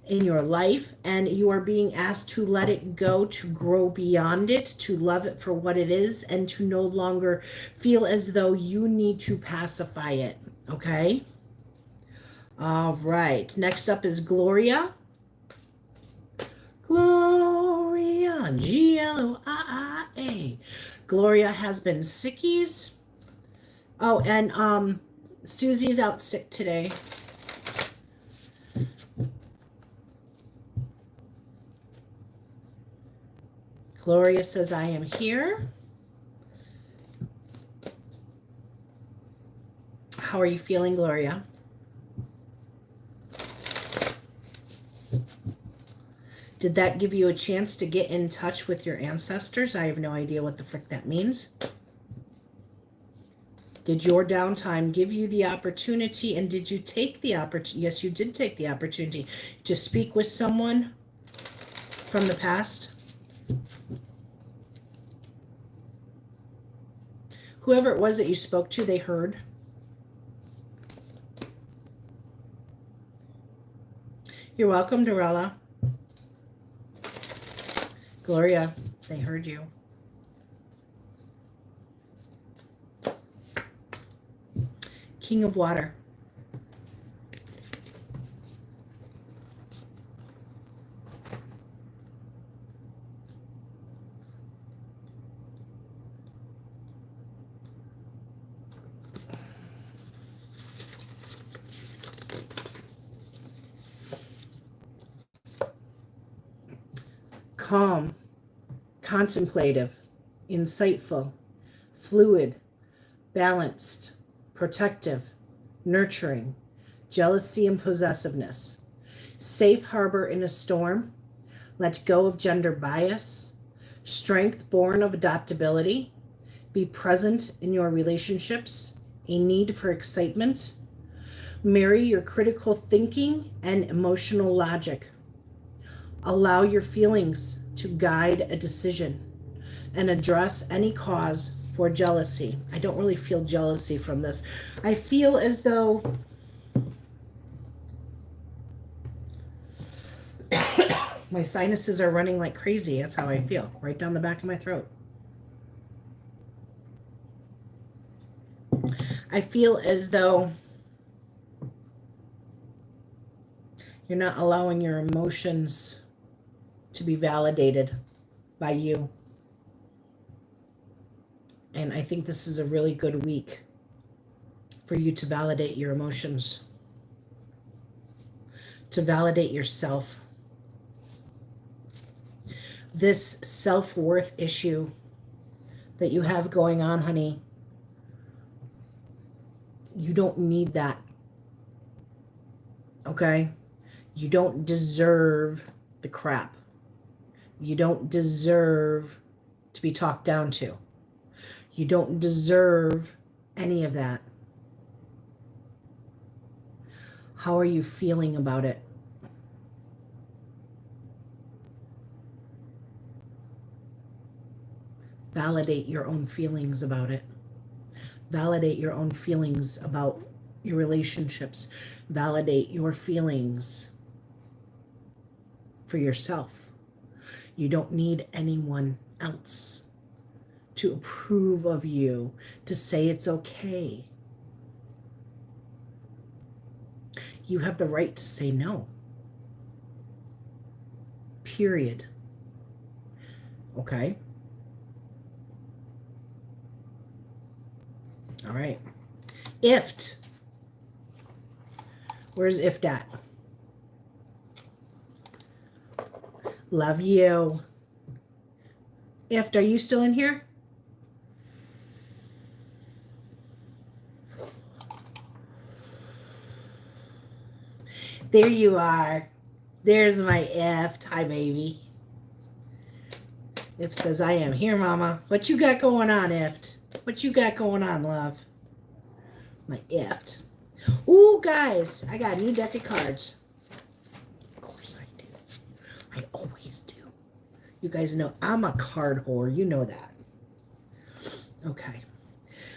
in your life, and you are being asked to let it go, to grow beyond it, to love it for what it is, and to no longer feel as though you need to pacify it. Okay? All right. Next up is Gloria. Gloria, Gloria. Gloria has been sickies. Oh, and Susie's out sick today. Gloria says, I am here. How are you feeling, Gloria? Did that give you a chance to get in touch with your ancestors? I have no idea what the frick that means. Did your downtime give you the opportunity, and did you take the opportunity? Yes, you did take the opportunity to speak with someone from the past. Whoever it was that you spoke to, they heard. You're welcome, Dorella. Gloria, they heard you. King of Water. Calm, contemplative, insightful, fluid, balanced, protective, nurturing, jealousy and possessiveness, safe harbor in a storm, let go of gender bias, strength born of adaptability, be present in your relationships, a need for excitement, marry your critical thinking and emotional logic, allow your feelings to guide a decision, and address any cause for jealousy. I don't really feel jealousy from this. I feel as though my sinuses are running like crazy. That's how I feel, right down the back of my throat. I feel as though you're not allowing your emotions to be validated by you. And I think this is a really good week for you to validate your emotions, to validate yourself. This self-worth issue that you have going on, honey, you don't need that. Okay? You don't deserve the crap. You don't deserve to be talked down to. You don't deserve any of that. How are you feeling about it? Validate your own feelings about it. Validate your own feelings about your relationships. Validate your feelings for yourself. You don't need anyone else to approve of you, to say it's okay. You have the right to say no. Period. Okay? All right. IFT. Where's IFT at? Love you. IFT, are you still in here? There you are. There's my IFT. Hi, baby. IFT says, I am here, mama. What you got going on, IFT? What you got going on, love? My IFT. Ooh, guys, I got a new deck of cards. Of course I do. I always do. You guys know I'm a card whore. You know that. Okay.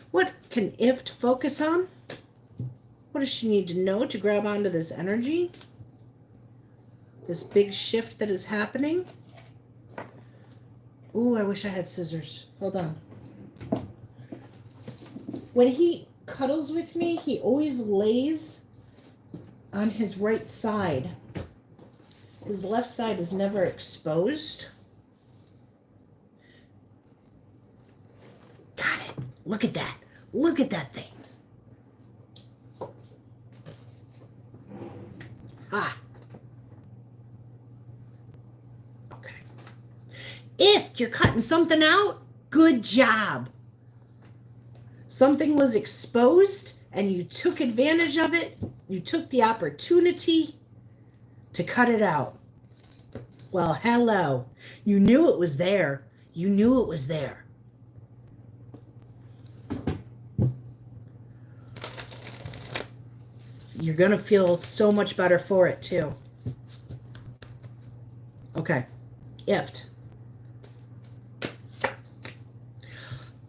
What can IFT focus on? What does she need to know to grab onto this energy? This big shift that is happening? Ooh, I wish I had scissors. Hold on. When he cuddles with me, he always lays on his right side. His left side is never exposed. Got it. Look at that. Look at that thing. Ah. Okay. If you're cutting something out, good job. Something was exposed and you took advantage of it. You took the opportunity to cut it out. Well, hello. You knew it was there. You knew it was there. You're going to feel so much better for it, too. Okay. IFT.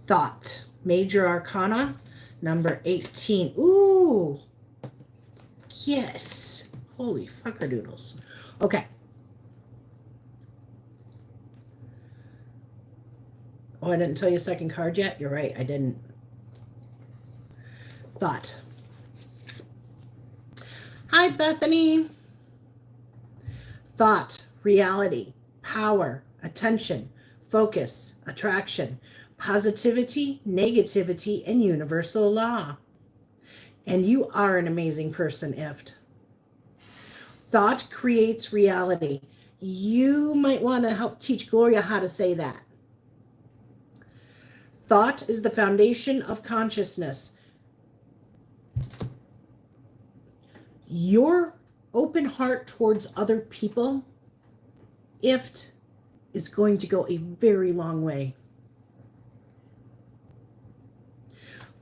Thought. Major Arcana, number 18. Ooh. Yes. Holy fuckerdoodles. Okay. Oh, I didn't tell you a second card yet? You're right, I didn't. Thought. Hi, Bethany. Thought, reality, power, attention, focus, attraction, positivity, negativity, and universal law. And you are an amazing person, IFT. Thought creates reality. You might want to help teach Gloria how to say that. Thought is the foundation of consciousness. Your open heart towards other people, IFT, is going to go a very long way.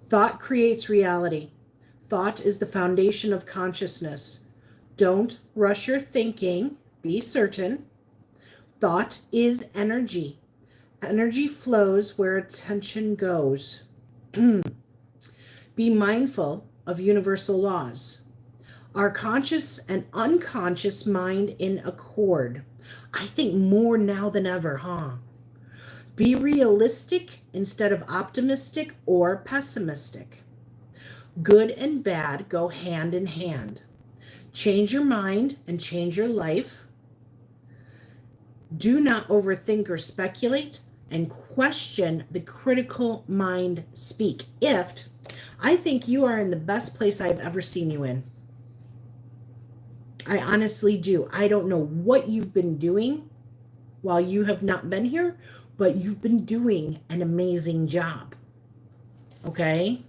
Thought creates reality. Thought is the foundation of consciousness. Don't rush your thinking. Be certain. Thought is energy. Energy flows where attention goes. Be mindful of universal laws. Are conscious and unconscious mind in accord? I think more now than ever, huh? Be realistic instead of optimistic or pessimistic. Good and bad go hand in hand. Change your mind and change your life. Do not overthink or speculate, and question the critical mind speak. IFT, I think you are in the best place I've ever seen you in. I honestly do. I don't know what you've been doing while you have not been here, but you've been doing an amazing job. Okay?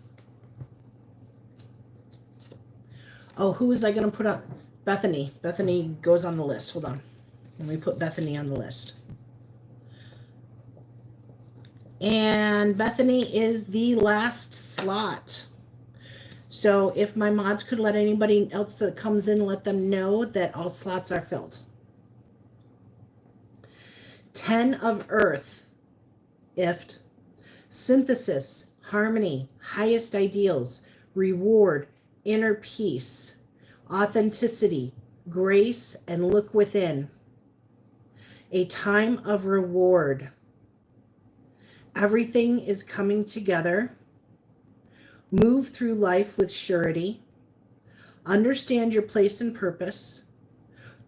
Oh, who was I going to put up? Bethany. Bethany goes on the list. Hold on. Let me put Bethany on the list. And Bethany is the last slot. So if my mods could let anybody else that comes in, let them know that all slots are filled. 10 of Earth, IFT. Synthesis, harmony, highest ideals, reward, inner peace, authenticity, grace, and look within. A time of reward. Everything is coming together. Move through life with surety. Understand your place and purpose.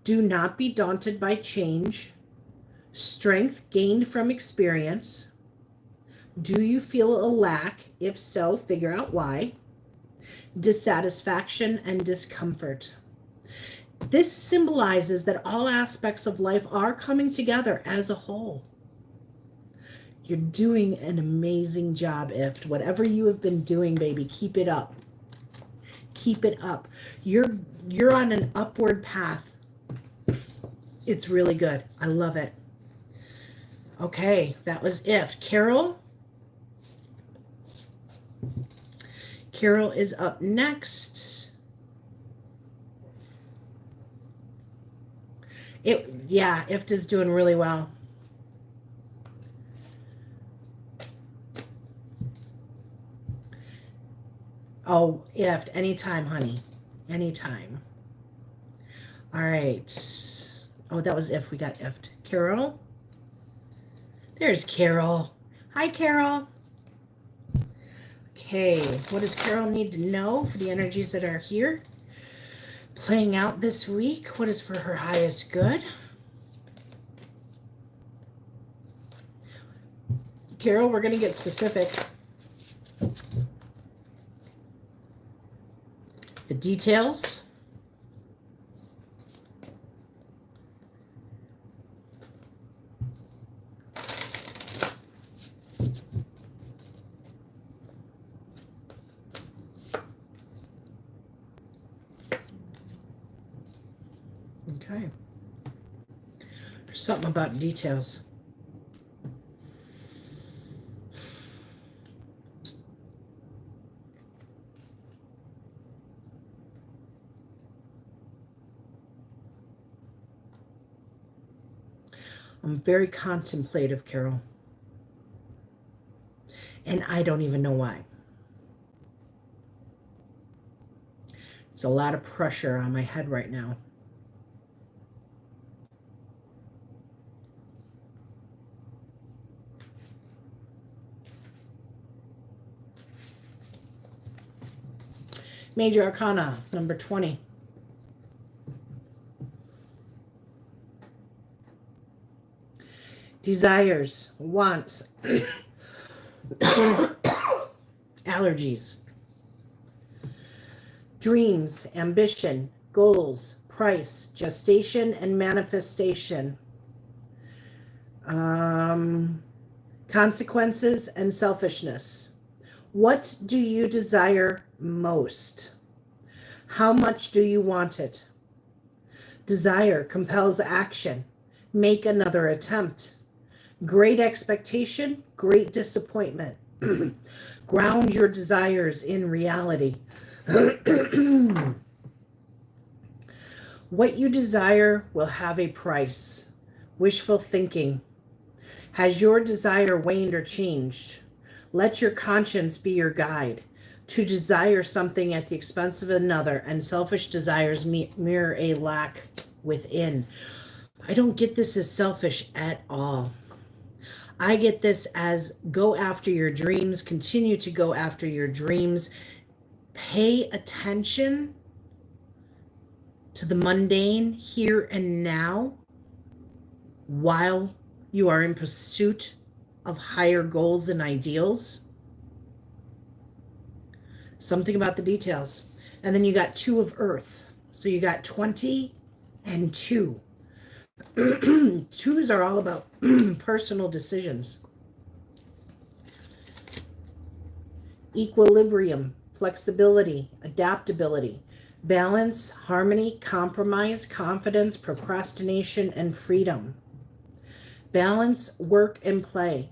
Do not be daunted by change. Strength gained from experience. Do you feel a lack? If so, figure out why. Dissatisfaction and discomfort. This symbolizes that all aspects of life are coming together as a whole. You're doing an amazing job, IFT. Whatever you have been doing, baby, keep it up. Keep it up. You're on an upward path. It's really good. I love it. Okay, that was IFT. Carol? Carol is up next. IFT is doing really well. Oh, IFT, anytime, honey. Anytime. All right. Oh, that was IFT. We got IFT. Carol? There's Carol. Hi, Carol. Okay, what does Carol need to know for the energies that are here? Playing out this week. What is for her highest good? Carol, we're going to get specific. The details. Okay. There's something about details. I'm very contemplative, Carol. And I don't even know why. It's a lot of pressure on my head right now. Major Arcana, number 20. Desires, wants, allergies, dreams, ambition, goals, price, gestation, and manifestation, consequences, and selfishness. What do you desire most? How much do you want it? Desire compels action. Make another attempt. Great expectation, great disappointment. Ground your desires in reality. What you desire will have a price. Wishful thinking. Has your desire waned or changed? Let your conscience be your guide. To desire something at the expense of another and selfish desires mirror a lack within. I don't get this as selfish at all. I get this as go after your dreams, continue to go after your dreams. Pay attention to the mundane here and now while you are in pursuit of higher goals and ideals. Something about the details. And then you got 2 of Earth. So you got 20 and 2. 2s are all about personal decisions. Equilibrium, flexibility, adaptability, balance, harmony, compromise, confidence, procrastination, and freedom. Balance, work, and play.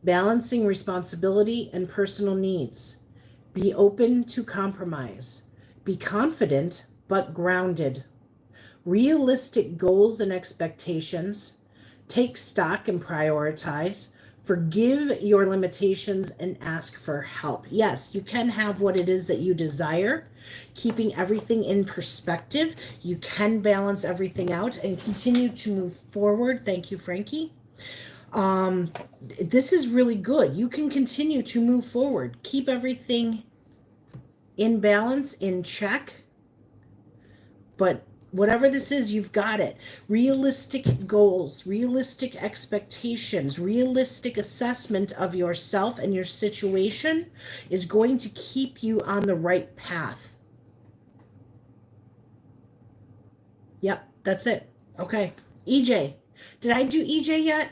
Balancing responsibility and personal needs. Be open to compromise. Be confident but grounded. Realistic goals and expectations. Take stock and prioritize. Forgive your limitations and ask for help. Yes, you can have what it is that you desire. Keeping everything in perspective, you can balance everything out and continue to move forward. Thank you, Frankie. This is really good. You can continue to move forward. Keep everything in balance, in check. But whatever this is, you've got it. Realistic goals, realistic expectations, realistic assessment of yourself and your situation is going to keep you on the right path. Yep, that's it. Okay. EJ. Did I do EJ yet?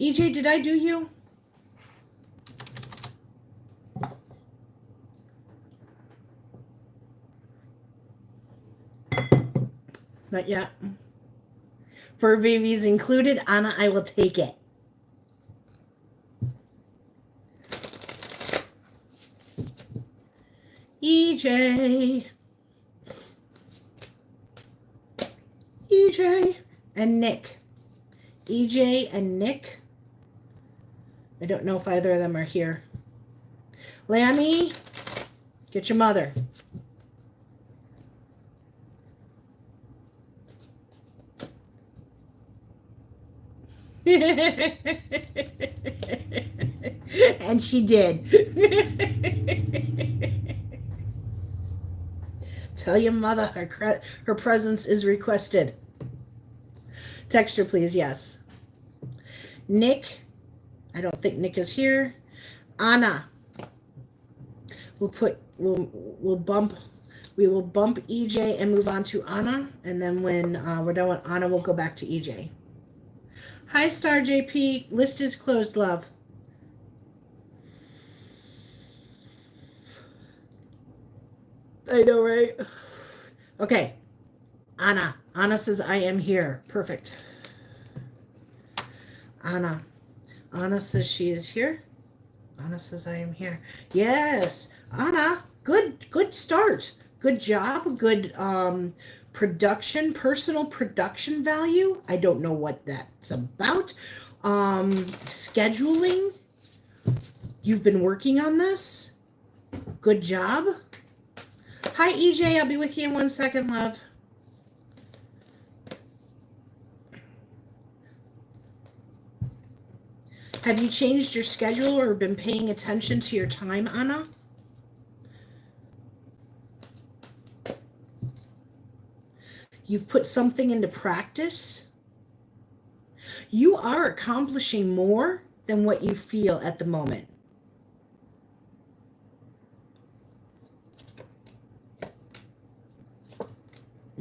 EJ, did I do you? Not yet. Fur babies included. Anna, I will take it. EJ. EJ and Nick. EJ and Nick. I don't know if either of them are here. Lammy, get your mother. And she did. Tell your mother her presence is requested. Text her, please. Yes. Nick. I don't think Nick is here. Anna. We will bump EJ and move on to Anna. And then when we're done with Anna, we'll go back to EJ. Hi, Star JP. List is closed, love. I know, right? Okay. Anna. Anna says, I am here. Perfect. Anna. Anna says she is here. Anna says I am here. Yes. Anna, good start. Good job. Good production, personal production value. I don't know what that's about. Scheduling. You've been working on this. Good job. Hi, EJ. I'll be with you in 1 second, love. Have you changed your schedule or been paying attention to your time, Anna? You've put something into practice. You are accomplishing more than what you feel at the moment.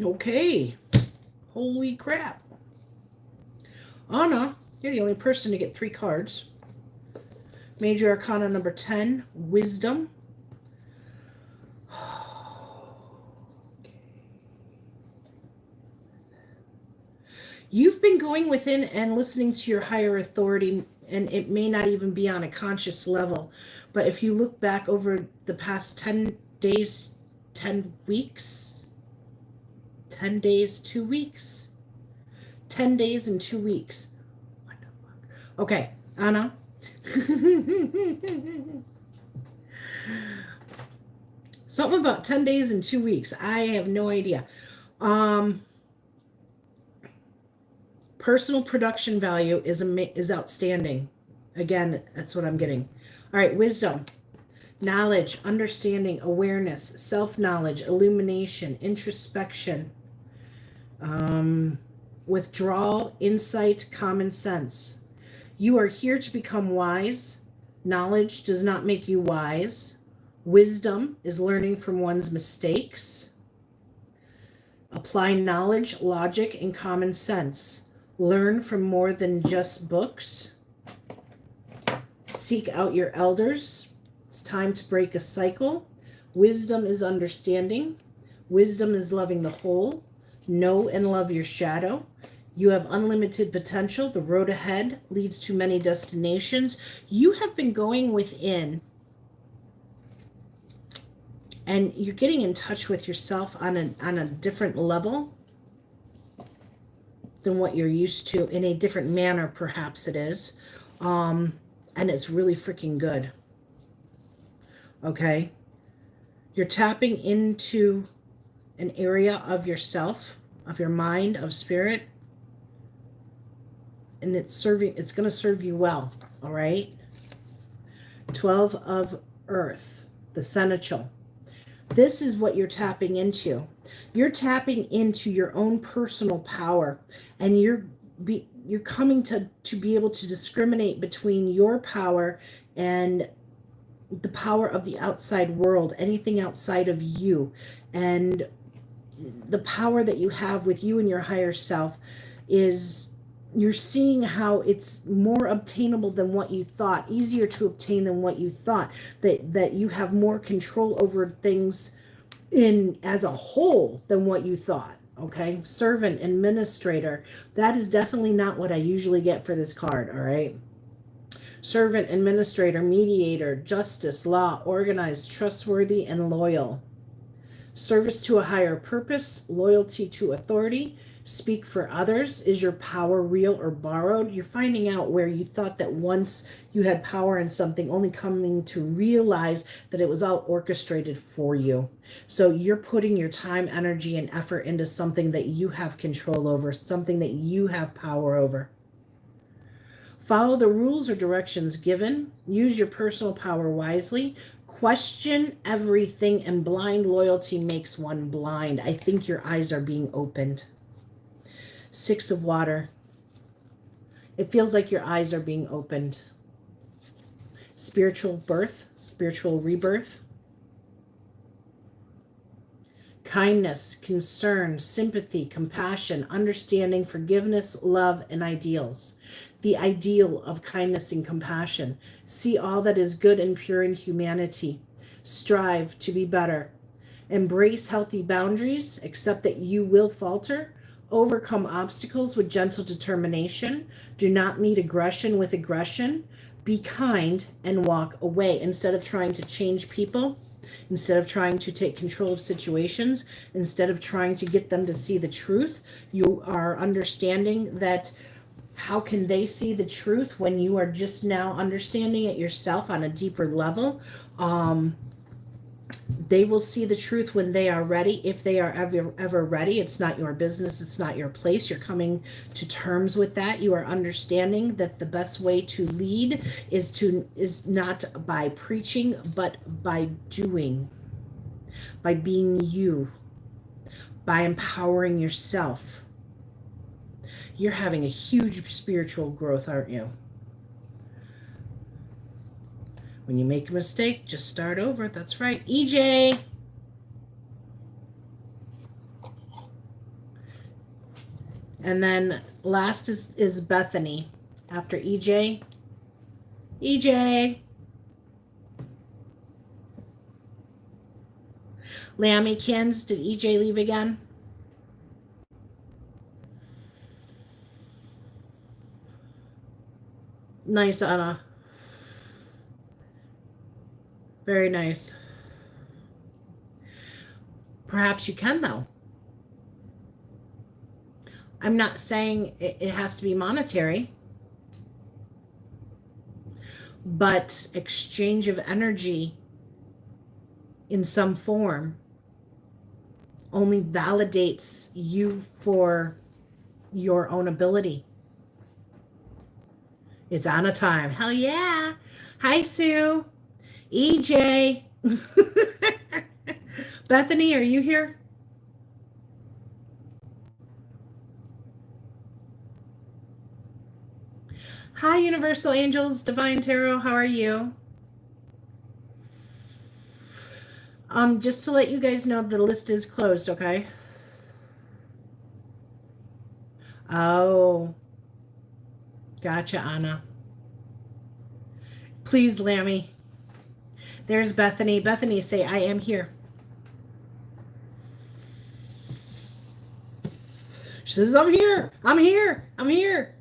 Okay. Holy crap. Anna, you're the only person to get 3 cards. Major Arcana number 10, Wisdom. You've been going within and listening to your higher authority, and it may not even be on a conscious level. But if you look back over the past 10 days, 10 weeks, 10 days, 2 weeks, 10 days and 2 weeks. What the fuck? Okay, Anna. Something about 10 days and 2 weeks. I have no idea. Personal production value is outstanding. Again, that's what I'm getting. All right, wisdom, knowledge, understanding, awareness, self-knowledge, illumination, introspection, withdrawal, insight, common sense. You are here to become wise. Knowledge does not make you wise. Wisdom is learning from one's mistakes. Apply knowledge, logic, and common sense. Learn from more than just books. Seek out your elders. It's time to break a cycle. Wisdom is understanding. Wisdom is loving the whole. Know and love your shadow. You have unlimited potential. The road ahead leads to many destinations. You have been going within and you're getting in touch with yourself on a different level than what you're used to, in a different manner, perhaps it is. And it's really freaking good. Okay? You're tapping into an area of yourself, of your mind, of spirit, and it's going to serve you well. All right? 12 of Earth, the seneschal. This is what you're tapping into. You're tapping into your own personal power, and you're coming to be able to discriminate between your power and the power of the outside world, anything outside of you. And the power that you have with you and your higher self is, you're seeing how it's more obtainable than what you thought, easier to obtain than what you thought, that you have more control over things in as a whole than what you thought. Okay? Servant, administrator. That is definitely not what I usually get for this card. All right? Servant, administrator, mediator, justice, law, organized, trustworthy, and loyal. Service to a higher purpose, loyalty to authority, speak for others. Is your power real or borrowed? You're finding out where you thought that once you had power in something, only coming to realize that it was all orchestrated for you. So you're putting your time, energy, and effort into something that you have control over, something that you have power over. Follow the rules or directions given. Use your personal power wisely. Question everything, and blind loyalty makes one blind. I think your eyes are being opened. 6 of water. It feels like your eyes are being opened. Spiritual birth, spiritual rebirth. Kindness, concern, sympathy, compassion, understanding, forgiveness, love, and ideals. The ideal of kindness and compassion. See all that is good and pure in humanity. Strive to be better. Embrace healthy boundaries. Accept that you will falter. Overcome obstacles with gentle determination. Do not meet aggression with aggression. Be kind and walk away. Instead of trying to change people, instead of trying to take control of situations, instead of trying to get them to see the truth, you are understanding that how can they see the truth when you are just now understanding it yourself on a deeper level? They will see the truth when they are ready, if they are ever ready. It's not your business. It's not your place. You're coming to terms with that. You are understanding that the best way to lead is not by preaching, but by doing, by being you, by empowering yourself. You're having a huge spiritual growth, aren't you? When you make a mistake, just start over. That's right. EJ. And then last is Bethany after EJ. EJ. Lammykins, did EJ leave again? Nice, Anna. Very nice. Perhaps you can, though. I'm not saying it has to be monetary, but exchange of energy in some form only validates you for your own ability. It's Anna time. Hell yeah. Hi, Sue. EJ. Bethany, are you here? Hi, Universal Angels, Divine Tarot. How are you? Just to let you guys know, the list is closed, okay? Oh. Gotcha, Anna. Please, Lammy. There's Bethany. Bethany, say, I am here. She says, I'm here. I'm here. I'm here.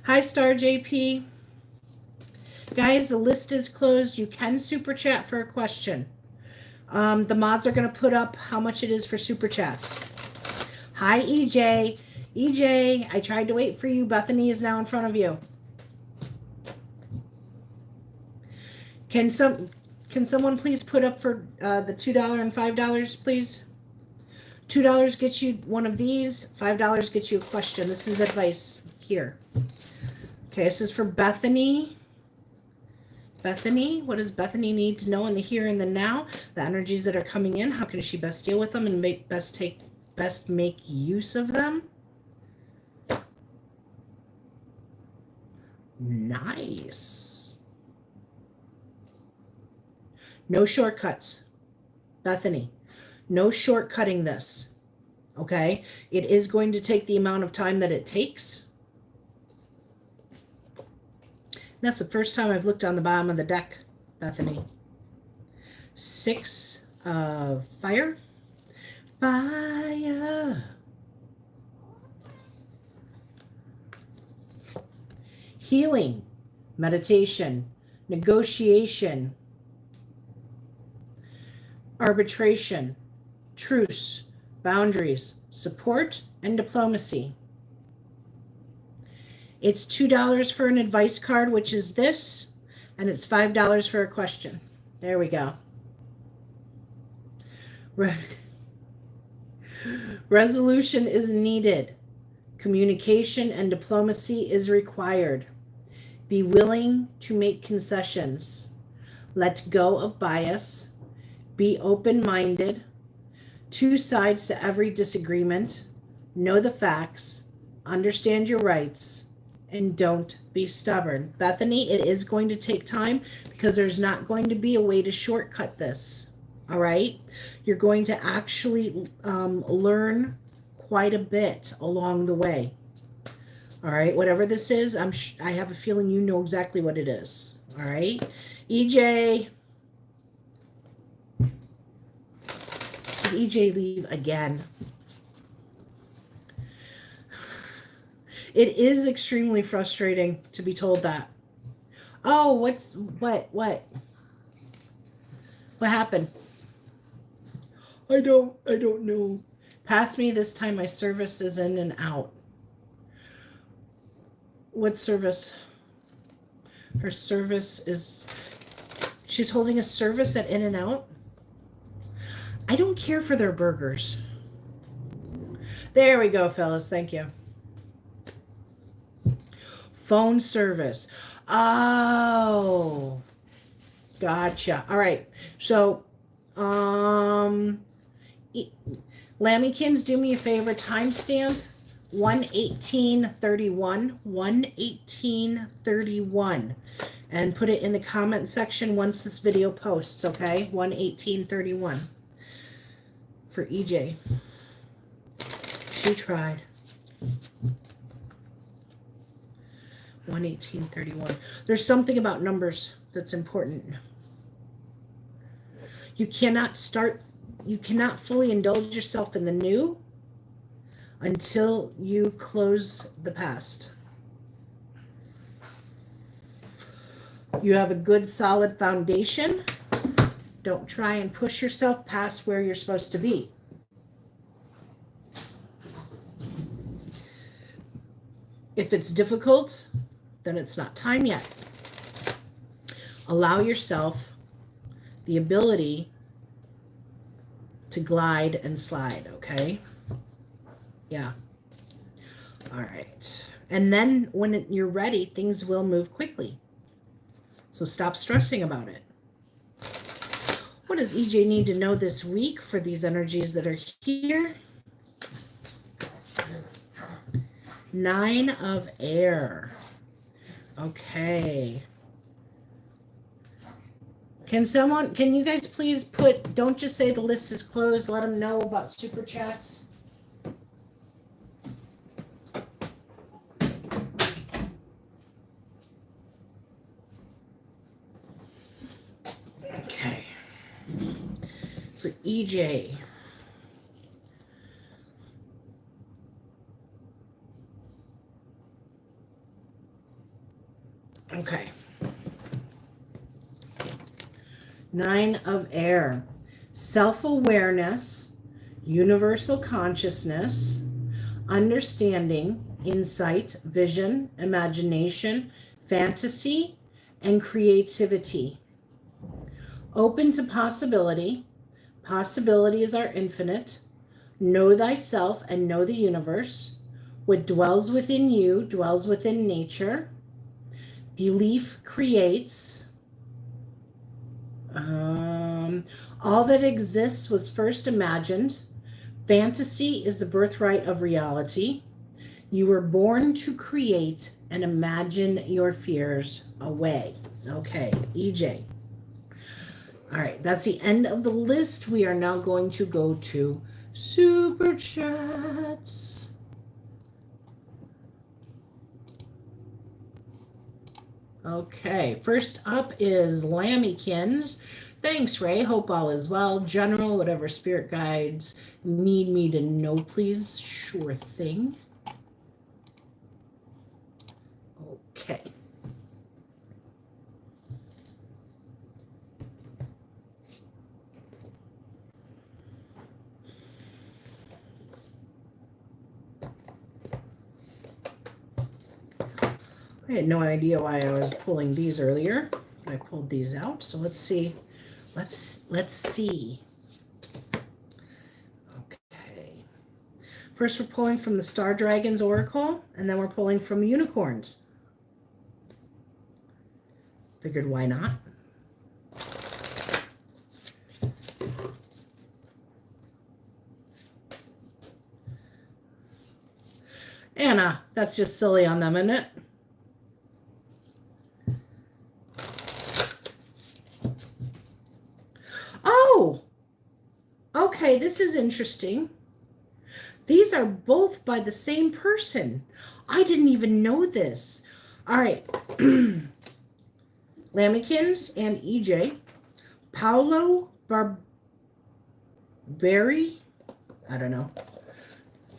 Hi, Star JP. Guys, the list is closed. You can super chat for a question. The mods are going to put up how much it is for super chats. Hi, EJ. EJ, I tried to wait for you. Bethany is now in front of you. Can someone please put up for the $2 and $5, please? $2 gets you one of these. $5 gets you a question. This is advice here. Okay, this is for Bethany. Bethany, what does Bethany need to know in the here and the now? The energies that are coming in, how can she best deal with them and best make use of them? Nice. No shortcuts. Bethany, no shortcutting this. Okay? It is going to take the amount of time that it takes. That's the first time I've looked on the bottom of the deck, Bethany. 6 of fire. Fire. Healing, meditation, negotiation, arbitration, truce, boundaries, support, and diplomacy. It's $2 for an advice card, which is this, and it's $5 for a question. There we go. Resolution is needed. Communication and diplomacy is required. Be willing to make concessions. Let go of bias. Be open-minded. 2 sides to every disagreement. Know the facts. Understand your rights. And don't be stubborn. Bethany, it is going to take time because there's not going to be a way to shortcut this. All right? You're going to actually learn quite a bit along the way. All right? Whatever this is, I have a feeling you know exactly what it is. All right? EJ. Did EJ leave again? It is extremely frustrating to be told that. Oh, what happened? I don't know. Pass me this time. My service is in and out. What service? Her service is, she's holding a service at In and Out. I don't care for their burgers. There we go, fellas. Thank you. Phone service. Oh, gotcha. All right. So, Lammykins, do me a favor. Timestamp 1:18:31. 1:18:31. And put it in the comment section once this video posts, okay? 1:18:31. For EJ. She tried. 1:18:31. There's something about numbers that's important. You cannot fully indulge yourself in the new until you close the past. You have a good solid foundation. Don't try and push yourself past where you're supposed to be. If it's difficult, then it's not time yet. Allow yourself the ability to glide and slide, okay? Yeah. All right. And then when you're ready, things will move quickly. So stop stressing about it. What does EJ need to know this week for these energies that are here? 9 of air. Okay. Can you guys please don't just say the list is closed, let them know about super chats. Okay. For EJ. Okay. 9 of air. Self-awareness, universal consciousness, understanding, insight, vision, imagination, fantasy, and creativity. Open to possibility. Possibilities are infinite. Know thyself and know the universe. What dwells within you dwells within nature. Belief creates. All that exists was first imagined. Fantasy is the birthright of reality. You were born to create and imagine your fears away. Okay, EJ. All right, that's the end of the list. We are now going to go to Super Chats. Okay, first up is Lammykins. Thanks, Ray. Hope all is well. General, whatever spirit guides need me to know, please. Sure thing. Okay. I had no idea why I was pulling these earlier. I pulled these out, so let's see. Let's see. Okay. First, we're pulling from the Star Dragons Oracle, and then we're pulling from Unicorns. Figured why not? Anna, that's just silly on them, isn't it? Oh! Okay, this is interesting. These are both by the same person. I didn't even know this. All right. Lammykins and EJ. Paolo Barberi, I don't know,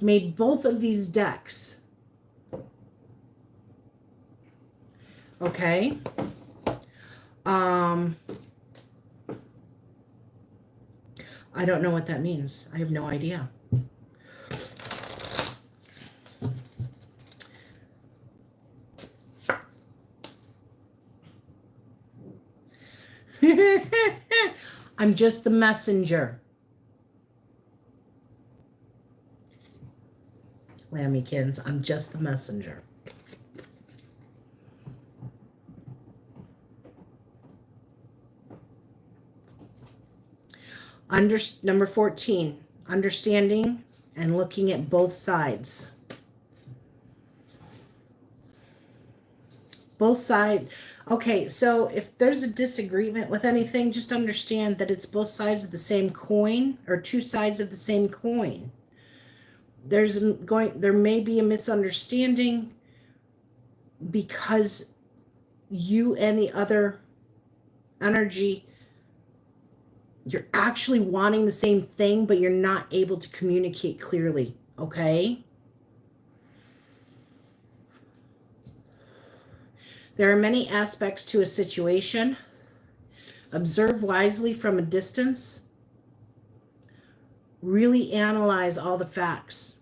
made both of these decks. Okay. I don't know what that means. I have no idea. I'm just the messenger. Lammykins, I'm just the messenger. Number 14, understanding and looking at both sides. Both sides. Okay, so if there's a disagreement with anything, just understand that it's both sides of the same coin, or two sides of the same coin. There may be a misunderstanding because you and the other energy, you're actually wanting the same thing, but you're not able to communicate clearly, okay? There are many aspects to a situation. Observe wisely from a distance. Really analyze all the facts.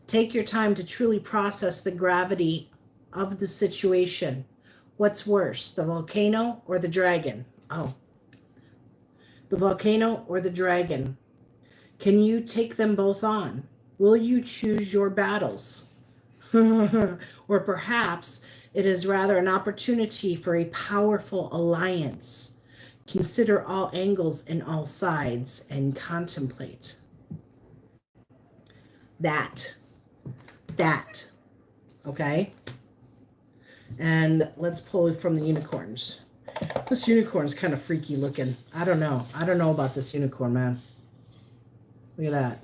Take your time to truly process the gravity of the situation. What's worse, the volcano or the dragon? Oh. The volcano or the dragon? Can you take them both on? Will you choose your battles? Or perhaps it is rather an opportunity for a powerful alliance. Consider all angles and all sides and contemplate. That. Okay? And let's pull from the unicorns. This unicorn's kind of freaky looking. I don't know. I don't know about this unicorn, man. Look at that.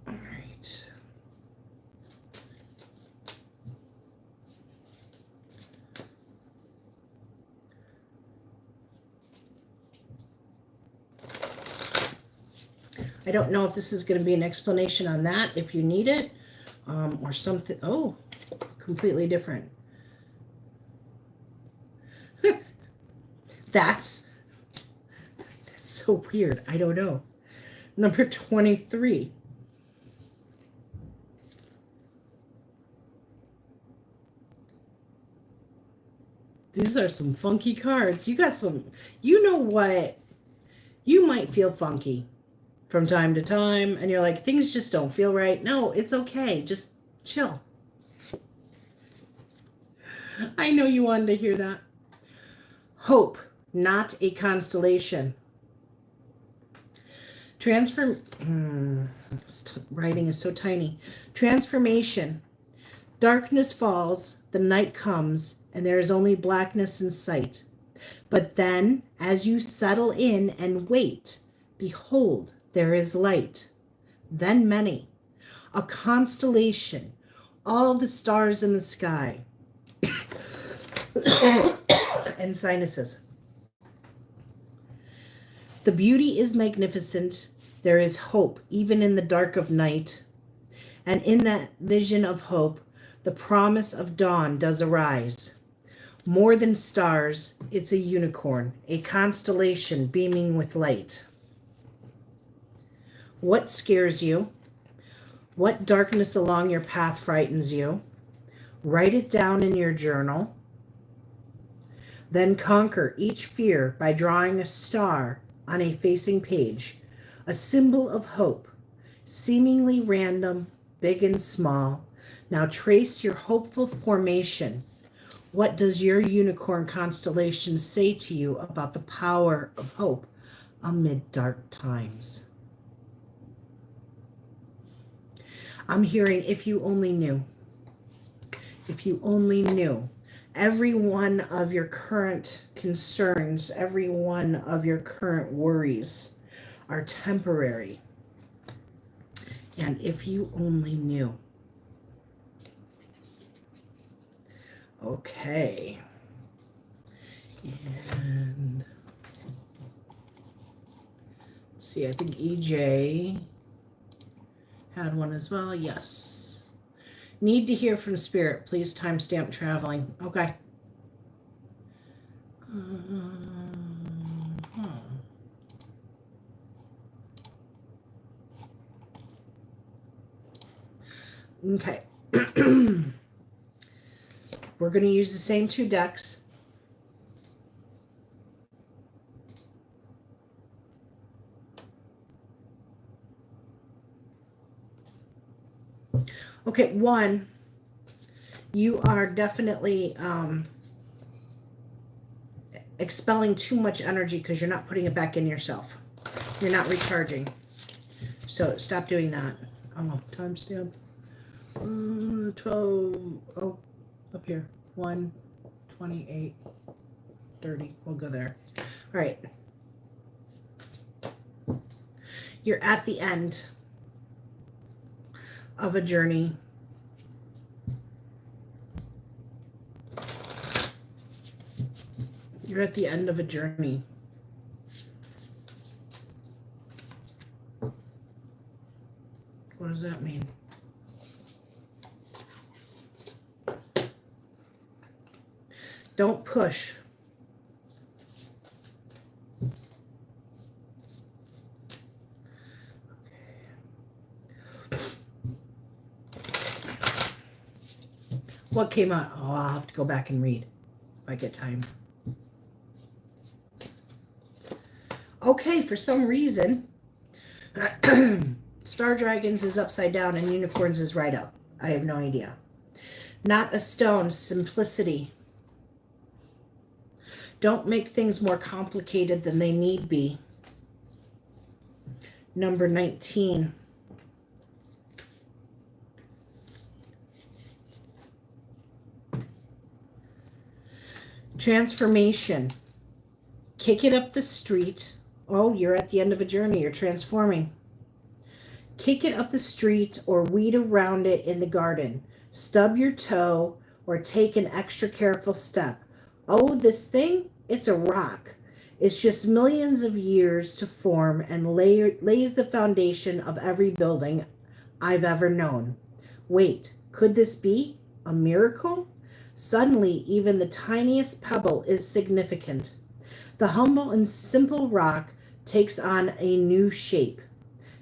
All right. I don't know if this is going to be an explanation on that, if you need it, or something. Oh, completely different. That's so weird. I don't know. Number 23. These are some funky cards. You got some, you know what? You might feel funky from time to time, and you're like, things just don't feel right. No, it's okay. Just chill. I know you wanted to hear that. Hope, not a constellation. Writing is so tiny. Transformation. Darkness falls, the night comes, and there is only blackness in sight. But then, as you settle in and wait, behold, there is light. Then many, a constellation, all the stars in the sky, and sinuses. The beauty is magnificent. There is hope, even in the dark of night. And in that vision of hope, the promise of dawn does arise. More than stars, it's a unicorn, a constellation beaming with light. What scares you? What darkness along your path frightens you? Write it down in your journal. Then conquer each fear by drawing a star on a facing page, a symbol of hope, seemingly random, big and small. Now trace your hopeful formation. What does your unicorn constellation say to you about the power of hope amid dark times? I'm hearing, if you only knew. If you only knew. Every one of your current concerns, every one of your current worries are temporary. And if you only knew. Okay. And let's see, I think EJ had one as well. Yes. Need to hear from Spirit. Please timestamp traveling. Okay. Okay. We're going to use the same two decks. Okay, one, you are definitely expelling too much energy because you're not putting it back in yourself. You're not recharging. So stop doing that. Oh, timestamp. 12. Oh, up here. 1, 28, 30. We'll go there. All right. You're at the end of a journey. You're at the end of a journey. What does that mean? Don't push. What came out? Oh, I'll have to go back and read if I get time. Okay, for some reason, Star Dragons is upside down and Unicorns is right up. I have no idea. Not a stone, simplicity. Don't make things more complicated than they need be. Number 19. Transformation. Kick it up the street. Oh, you're at the end of a journey. You're transforming. Kick it up the street or weed around it in the garden. Stub your toe or take an extra careful step. Oh, this thing, it's a rock. It's just millions of years to form and lays the foundation of every building I've ever known. Wait, could this be a miracle? Suddenly, even the tiniest pebble is significant. The humble and simple rock takes on a new shape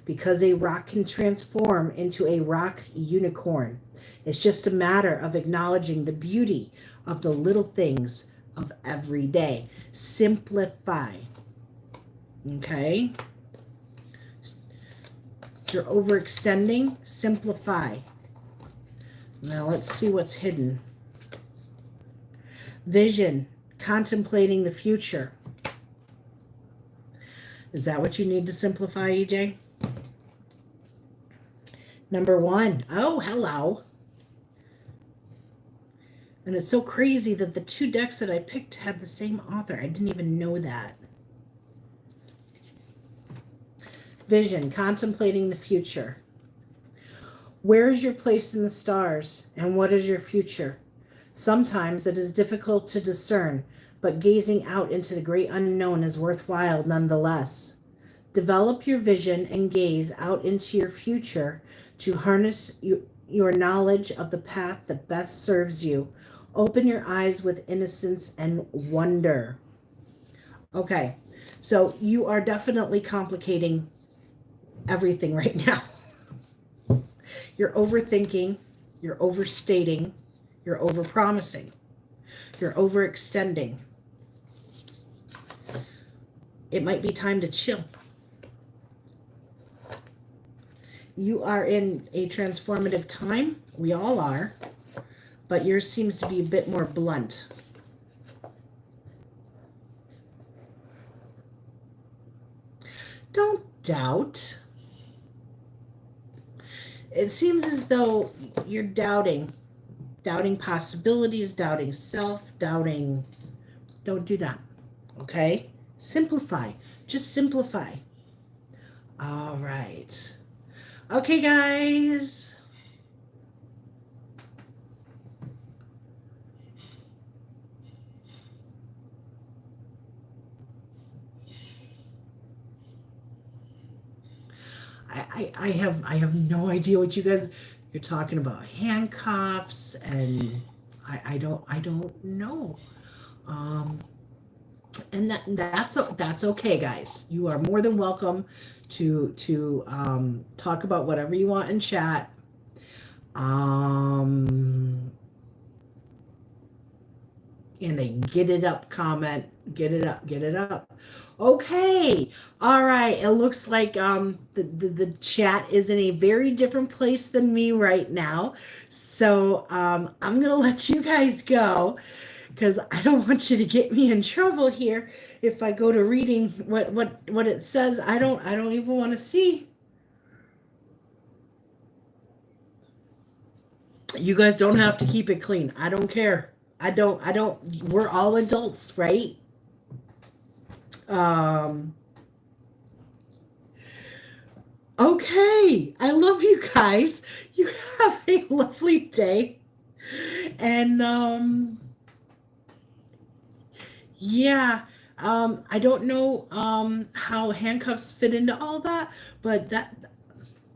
because a rock can transform into a rock unicorn. It's just a matter of acknowledging the beauty of the little things of every day. Simplify. Okay? You're overextending. Simplify. Now let's see what's hidden. Vision. Contemplating the future. Is that what you need to simplify, EJ? Number 1. Oh, hello. And it's so crazy that the 2 decks that I picked had the same author. I didn't even know that. Vision, contemplating the future. Where is your place in the stars, and what is your future? Sometimes it is difficult to discern, but gazing out into the great unknown is worthwhile nonetheless. Develop your vision and gaze out into your future to harness your knowledge of the path that best serves you. Open your eyes with innocence and wonder. Okay, so you are definitely complicating everything right now. You're overthinking, you're overstating, you're overpromising, you're overextending. It might be time to chill. You are in a transformative time. We all are. But yours seems to be a bit more blunt. Don't doubt. It seems as though you're doubting possibilities, doubting self, doubting. Don't do that. Okay? Simplify. Just simplify. All right. Okay, guys. I have no idea what you guys you're talking about. Handcuffs and I don't know. And that's okay, guys. You are more than welcome to talk about whatever you want in chat. And a get it up comment. Get it up. Okay. All right. It looks like the chat is in a very different place than me right now. So I'm gonna let you guys go because I don't want you to get me in trouble here if I go to reading what it says. I don't even want to see. You guys don't have to keep it clean. I don't care. I don't, we're all adults, right? Okay. I love you guys. You have a lovely day. And, yeah, I don't know, how handcuffs fit into all that, but that,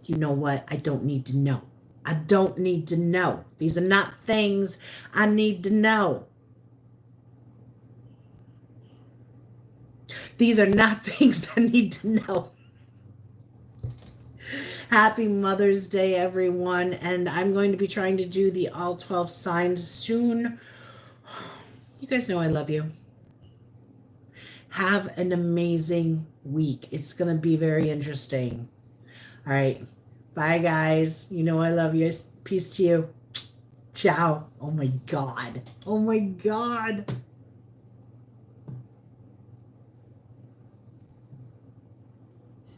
you know what? I don't need to know. I don't need to know. These are not things I need to know. These are not things I need to know. Happy Mother's Day, everyone. And I'm going to be trying to do the all 12 signs soon. You guys know I love you. Have an amazing week. It's going to be very interesting. All right. Bye, guys. You know I love you. Peace to you. Ciao. Oh, my God. Oh, my God.